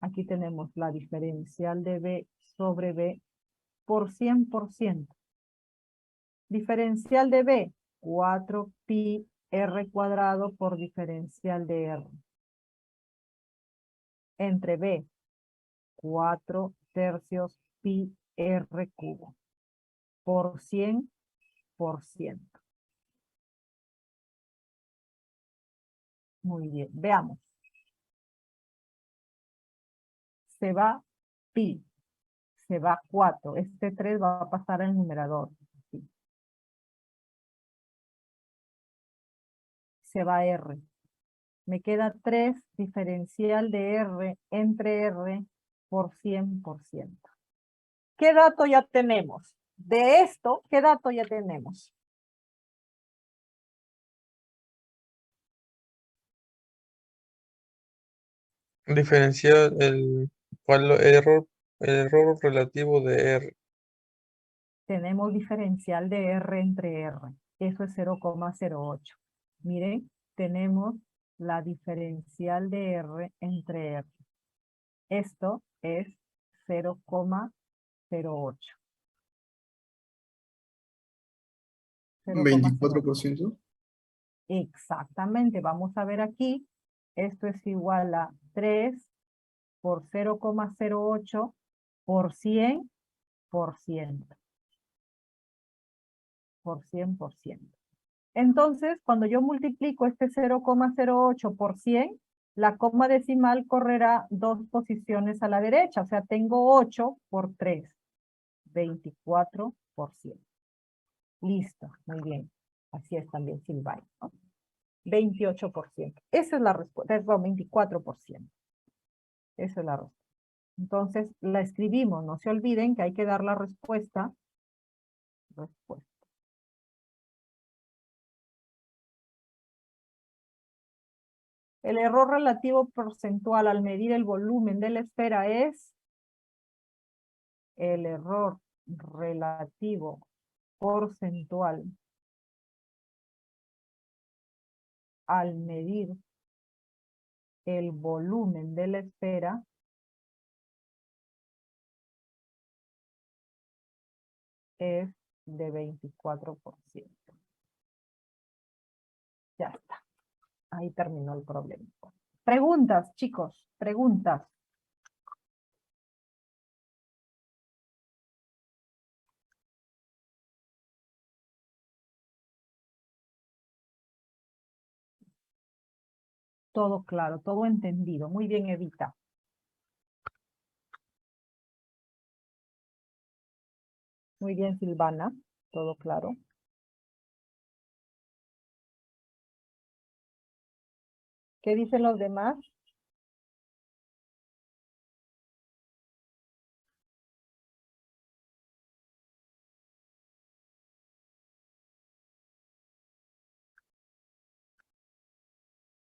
Aquí tenemos la diferencial de B sobre B por 100%. Diferencial de B, 4pi R cuadrado por diferencial de R. Entre B, 4 tercios pi R cubo por 100%. Muy bien, veamos. Se va pi, se va 4. Este 3 va a pasar al numerador. Sí. Se va R. Me queda 3 diferencial de R entre R por 100%. ¿Qué dato ya tenemos? De esto, ¿qué dato ya tenemos? Diferenciar el error relativo de R. Tenemos diferencial de R entre R. Eso es 0,08. Miren, tenemos la diferencial de R entre R. Esto es 0,08. 24%. Exactamente, vamos a ver aquí. Esto es igual a 3 por 0,08 por 100 por 100. Por 100%. Entonces, cuando yo multiplico este 0,08 por 100, la coma decimal correrá 2 posiciones a la derecha. O sea, tengo 8 por 3. 24%. Listo, muy bien. Así es también Silvay, ¿no? 28%. Esa es la respuesta, es 24%. Esa es la respuesta. Entonces, la escribimos. No se olviden que hay que dar la respuesta. El error relativo porcentual al medir el volumen de la esfera es el error relativo porcentual al medir el volumen de la esfera es de 24%. Ya está. Ahí terminó el problema. Preguntas, chicos, preguntas. Todo claro, todo entendido. Muy bien, Evita. Muy bien, Silvana. Todo claro. ¿Qué dicen los demás?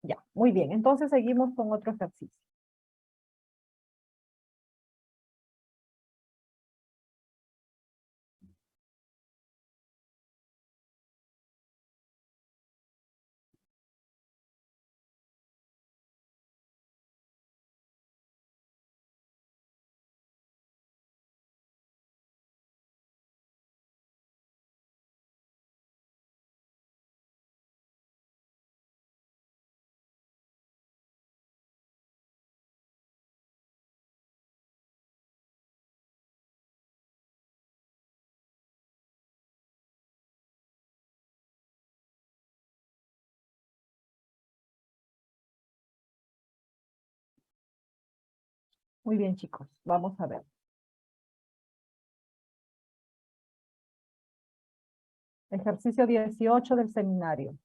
Ya, muy bien. Entonces seguimos con otro ejercicio. Muy bien, chicos. Vamos a ver. Ejercicio 18 del seminario.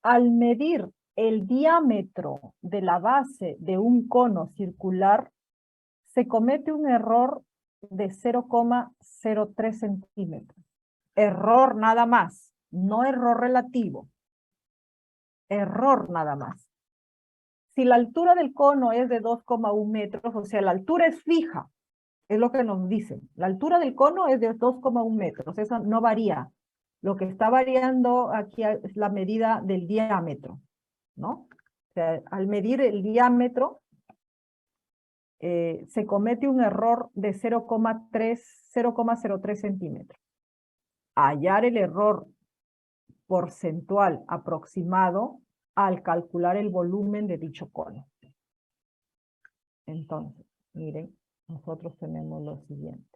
Al medir el diámetro de la base de un cono circular, se comete un error de 0,03 centímetros. Error nada más, no error relativo. Error nada más. si la altura del cono es de 2,1 metros, o sea, la altura es fija, es lo que nos dicen. La altura del cono es de 2,1 metros, eso no varía. Lo que está variando aquí es la medida del diámetro, ¿no? O sea, al medir el diámetro, se comete un error de 0,03 centímetros. Hallar el error porcentual aproximado al calcular el volumen de dicho cono. Entonces, miren, nosotros tenemos lo siguiente.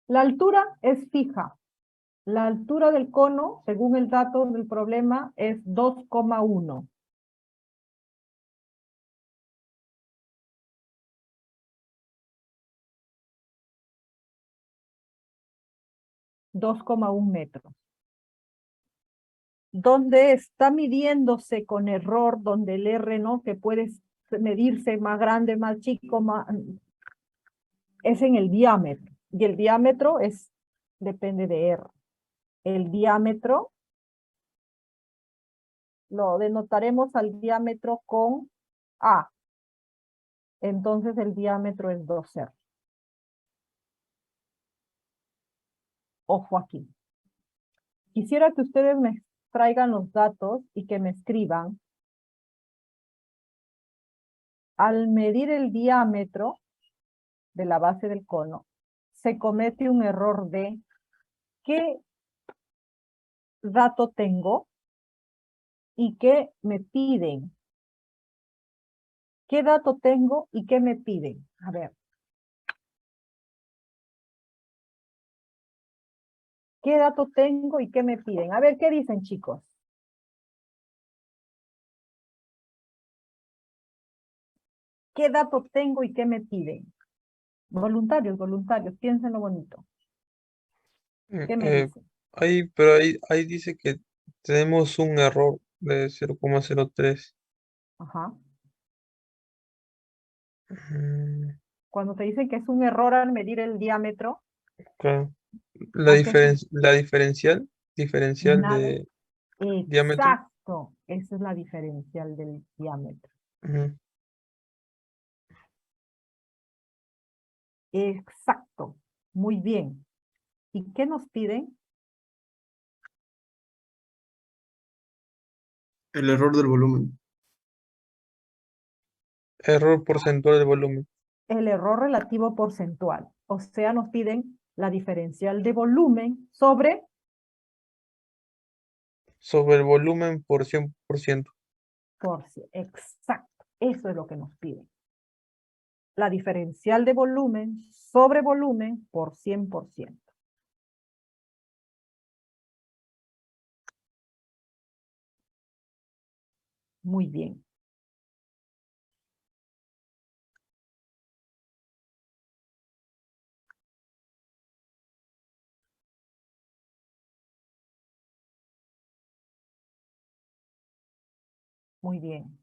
La altura es fija. La altura del cono, según el dato del problema, es 2,1. metros. Donde está midiéndose con error, donde el R, ¿no? Que puede medirse más grande, más chico, es en el diámetro. Y el diámetro depende de R. El diámetro lo denotaremos al diámetro con A. Entonces el diámetro es 2R. Ojo aquí. Quisiera que ustedes me traigan los datos y que me escriban. Al medir el diámetro de la base del cono, se comete un error de ¿qué dato tengo y qué me piden? ¿Qué dato tengo y qué me piden? A ver. ¿Qué dato tengo y qué me piden? A ver, ¿qué dicen, chicos? ¿Qué dato tengo y qué me piden? Voluntarios, piénsenlo bonito. ¿Qué me dicen? Pero ahí dice que tenemos un error de 0,03. Ajá. Mm, Cuando te dicen que es un error al medir el diámetro, claro. ¿a qué se- La diferencial Nada. de diámetro. Exacto. Esa es la diferencial del diámetro. Ujú. Exacto. Muy bien. ¿Y qué nos piden? El error del volumen. Error porcentual del volumen. El error relativo porcentual. O sea, nos piden la diferencial de volumen sobre Sobre el volumen por 100%. Exacto. Eso es lo que nos piden. La diferencial de volumen sobre volumen por 100%. Muy bien. Muy bien.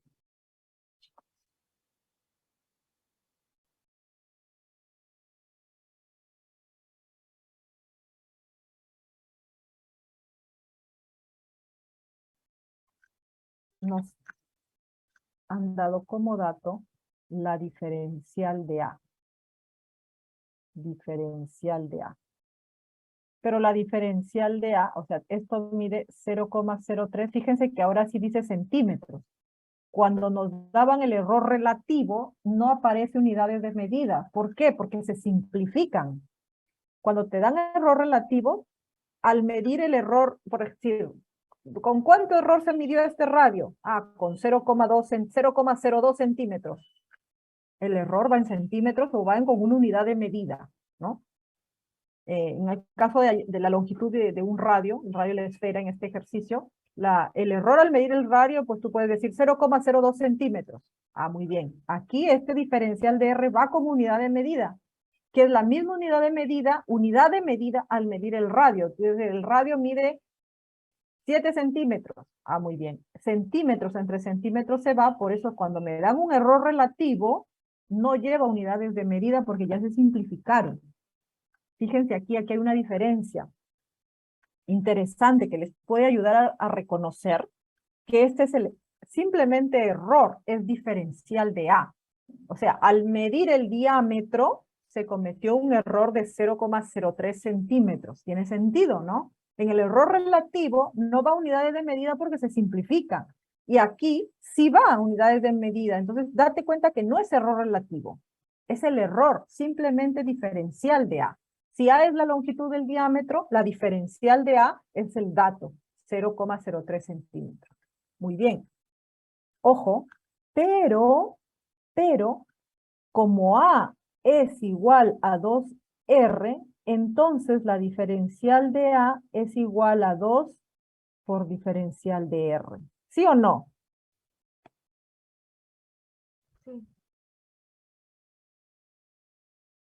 Nos han dado como dato la diferencial de A. Diferencial de A. Pero la diferencial de A, o sea, esto mide 0,03. Fíjense que ahora sí dice centímetros. Cuando nos daban el error relativo, no aparece unidades de medida. ¿Por qué? Porque se simplifican. Cuando te dan error relativo, al medir el error, por decir, ¿con cuánto error se midió este radio? Ah, con 0,02 centímetros. El error va en centímetros o va con una unidad de medida, ¿no? En el caso de la longitud de un radio, el radio de la esfera en este ejercicio, el error al medir el radio, pues tú puedes decir 0,02 centímetros. Ah, muy bien. Aquí este diferencial de R va como unidad de medida, que es la misma unidad de medida al medir el radio. Entonces, el radio mide 7 centímetros. Ah, muy bien. Centímetros entre centímetros se va, por eso cuando me dan un error relativo, no lleva unidades de medida porque ya se simplificaron. Fíjense aquí hay una diferencia interesante que les puede ayudar a reconocer que este es simplemente error, es diferencial de A. O sea, al medir el diámetro, se cometió un error de 0,03 centímetros. Tiene sentido, ¿no? En el error relativo no va a unidades de medida porque se simplifica. Y aquí sí va a unidades de medida. Entonces, date cuenta que no es error relativo. Es el error simplemente diferencial de A. Si A es la longitud del diámetro, la diferencial de A es el dato, 0,03 centímetros. Muy bien. Ojo, pero, como A es igual a 2R, entonces la diferencial de A es igual a 2 por diferencial de R. ¿Sí o no? Sí.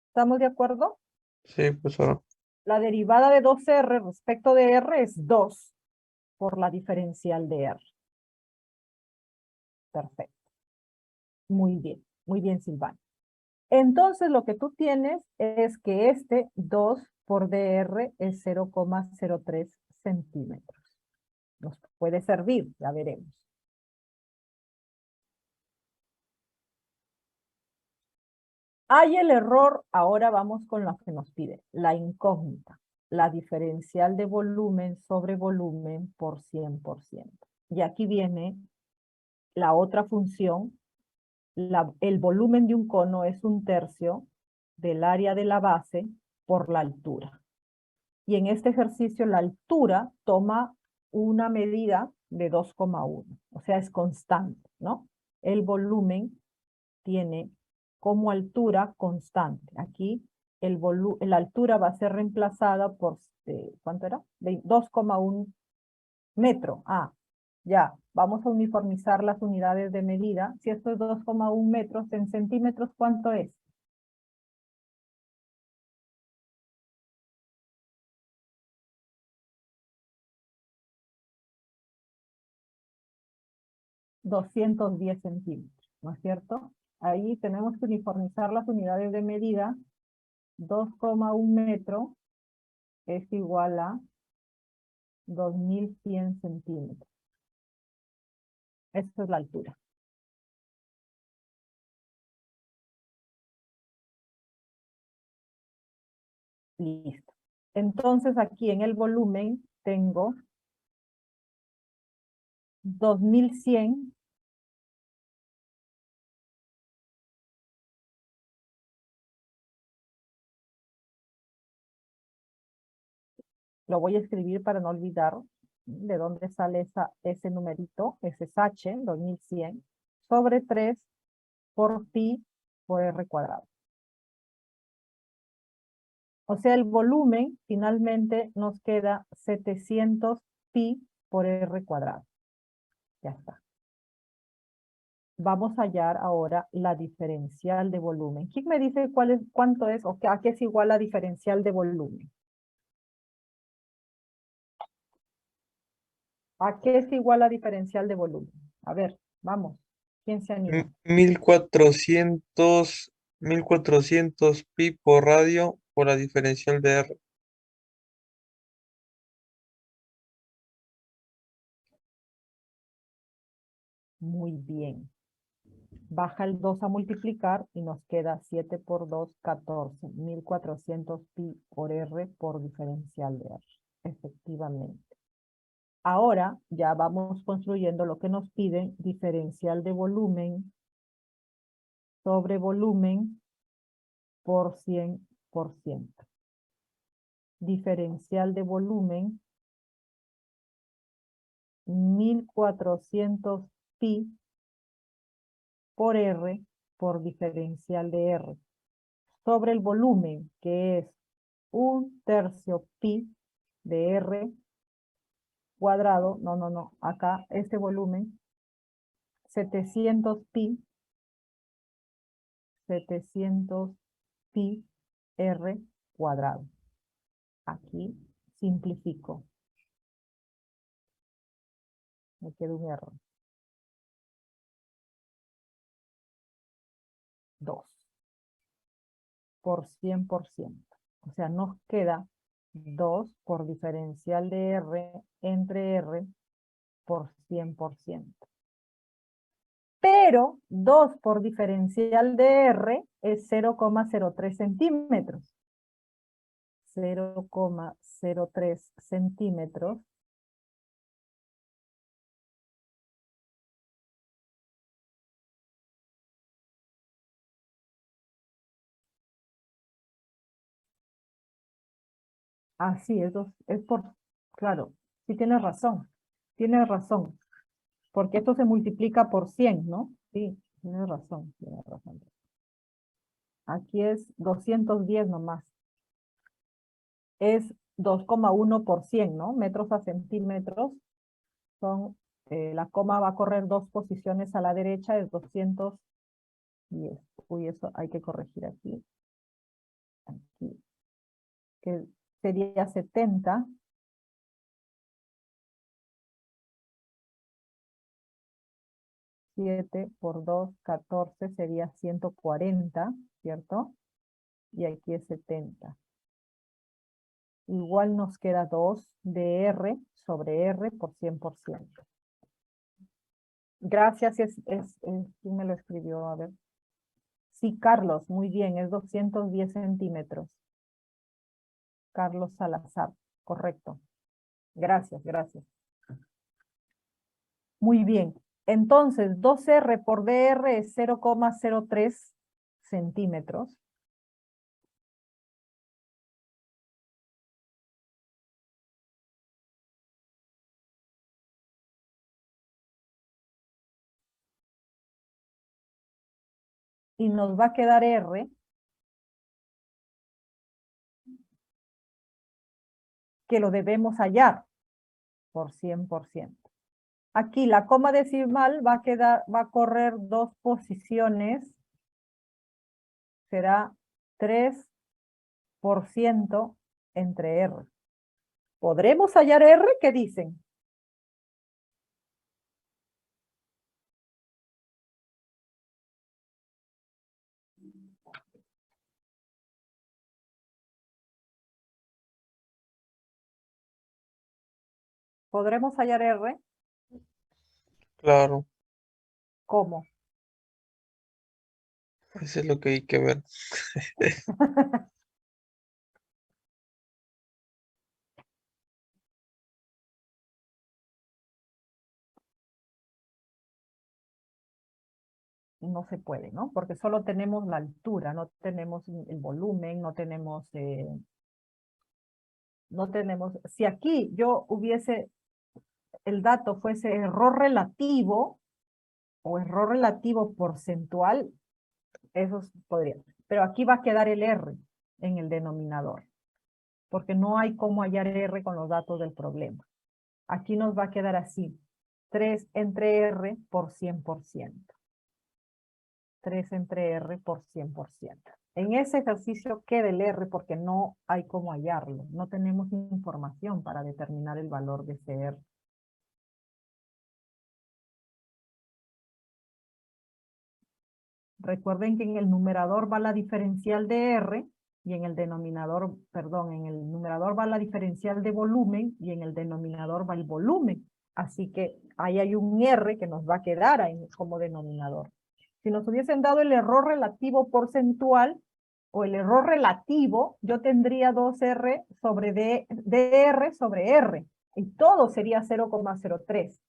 ¿Estamos de acuerdo? Sí, profesora. La derivada de 2R respecto de R es 2 por la diferencial de R. Perfecto. Muy bien, Silvana. Entonces, lo que tú tienes es que este 2 por dr es 0,03 centímetros. Nos puede servir, ya veremos. Hay el error, ahora vamos con lo que nos pide, la incógnita, la diferencial de volumen sobre volumen por 100%. Y aquí viene la otra función. El volumen de un cono es 1/3 del área de la base por la altura. Y en este ejercicio la altura toma una medida de 2,1, o sea, es constante, ¿no? El volumen tiene como altura constante. Aquí la altura va a ser reemplazada por, ¿cuánto era? 2,1 metro. Ah, ya, vamos a uniformizar las unidades de medida. Si esto es 2,1 metros, en centímetros, ¿cuánto es? $210 centímetros, ¿no es cierto? Ahí tenemos que uniformizar las unidades de medida. 2,1 metro es igual a 2100 centímetros. Esta es la altura. Listo. Entonces aquí en el volumen tengo 2100 lo voy a escribir para no olvidar de dónde sale ese numerito, ese es H, 2100, sobre 3 por pi por R cuadrado. O sea, el volumen finalmente nos queda 700 pi por R cuadrado. Ya está. Vamos a hallar ahora la diferencial de volumen. ¿Quién me dice cuánto es o a qué es igual la diferencial de volumen? ¿A qué es igual la diferencial de volumen? A ver, vamos. ¿Quién se anima? 1400 pi por radio por la diferencial de R. Muy bien. Baja el 2 a multiplicar y nos queda 7 por 2, 14. 1400 pi por R por diferencial de R. Efectivamente. Ahora ya vamos construyendo lo que nos piden, diferencial de volumen sobre volumen por 100%. Diferencial de volumen 1400 pi por R por diferencial de R. Sobre el volumen, que es 1/3 pi de R cuadrado, no, acá este volumen, 700 pi R cuadrado. Aquí simplifico. Me queda un error. 2 por 100%. O sea, nos queda 2 por diferencial de R entre R por 100%. Pero 2 por diferencial de R es 0,03 centímetros. 0,03 centímetros. Así es por, claro, sí tienes razón, porque esto se multiplica por 100, ¿no? Sí, tienes razón. Aquí es 210 nomás. Es 2,1 por 100, ¿no? Metros a centímetros son, la coma va a correr 2 posiciones a la derecha, es 210. Uy, eso hay que corregir aquí. Aquí. Que sería 70. 7 por 2, 14 sería 140, ¿cierto? Y aquí es 70. Igual nos queda 2 de R sobre R por 100%. Gracias, ¿quién me lo escribió? A ver. Sí, Carlos, muy bien, es 210 centímetros. Carlos Salazar, correcto. Gracias. Muy bien. Entonces, 2R por DR es 0,03 centímetros. Y nos va a quedar R, que lo debemos hallar por 100%. Aquí la coma decimal va a correr 2 posiciones, será 3% entre R. ¿Podremos hallar R? ¿Qué dicen? ¿Podremos hallar R? Claro, ¿Cómo? eso es lo que hay que ver. No se puede, ¿no? Porque solo tenemos la altura, no tenemos el volumen, no tenemos, si aquí yo hubiese, el dato fuese error relativo o error relativo porcentual, eso podría. Pero aquí va a quedar el R en el denominador, porque no hay cómo hallar R con los datos del problema. Aquí nos va a quedar así, 3 entre R por 100%. 3 entre R por 100%. En ese ejercicio queda el R porque no hay cómo hallarlo. No tenemos información para determinar el valor de ese R. Recuerden que en el numerador va la diferencial de R y en el denominador, perdón, en el numerador va la diferencial de volumen y en el denominador va el volumen. Así que ahí hay un R que nos va a quedar ahí como denominador. Si nos hubiesen dado el error relativo porcentual o el error relativo, yo tendría 2R sobre DR sobre R. Y todo sería 0,03.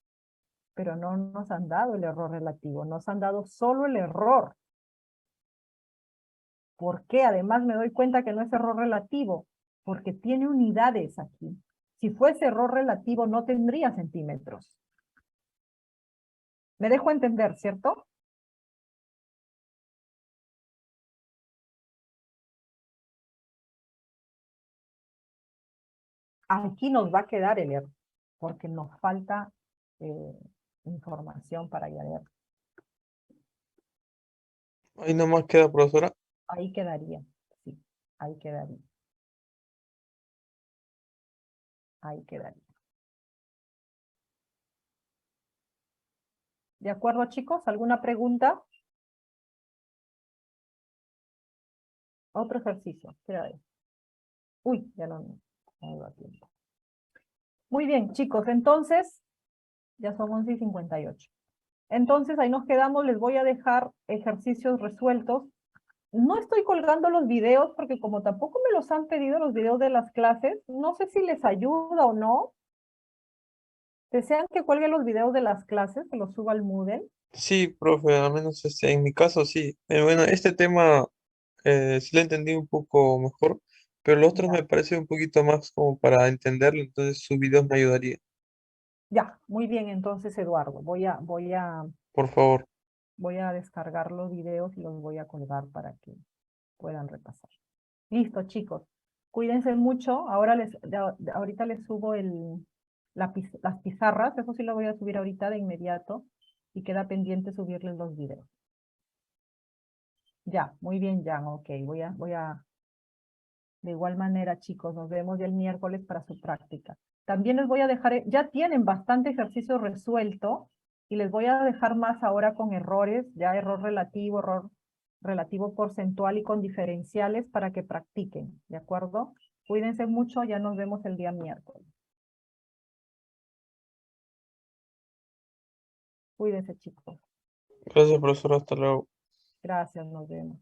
Pero no nos han dado el error relativo, nos han dado solo el error. ¿Por qué? Además me doy cuenta que no es error relativo, porque tiene unidades aquí. Si fuese error relativo no tendría centímetros. Me dejo entender, ¿cierto? Aquí nos va a quedar el error, porque nos falta información para hallar. Ahí nomás queda, profesora. Ahí quedaría, sí, ahí quedaría. Ahí quedaría. ¿De acuerdo, chicos? ¿Alguna pregunta? Otro ejercicio. Espera ahí. Uy, ya no me da tiempo. Muy bien, chicos, entonces, ya son 11:58. Entonces, ahí nos quedamos, les voy a dejar ejercicios resueltos. No estoy colgando los videos porque como tampoco me los han pedido los videos de las clases, no sé si les ayuda o no. ¿Desean que cuelgue los videos de las clases, que los suba al Moodle? Sí, profe, al menos en mi caso sí. Bueno, este tema sí lo entendí un poco mejor, pero los otros Ya, me parece un poquito más como para entenderlo, entonces sus videos me ayudaría. ya, muy bien, entonces, Eduardo, Por favor. voy a descargar los videos y los voy a colgar para que puedan repasar. Listo, chicos. Cuídense mucho. Ahorita les subo las pizarras. Eso sí lo voy a subir ahorita de inmediato. Y queda pendiente subirles los videos. Ya, muy bien, Jan. Ok, de igual manera, chicos, nos vemos ya el miércoles para su práctica. También les voy a dejar, ya tienen bastante ejercicio resuelto y les voy a dejar más ahora con errores, ya error relativo porcentual y con diferenciales para que practiquen, ¿de acuerdo? Cuídense mucho, ya nos vemos el día miércoles. Cuídense, chicos. Gracias, profesor. Hasta luego. Gracias, nos vemos.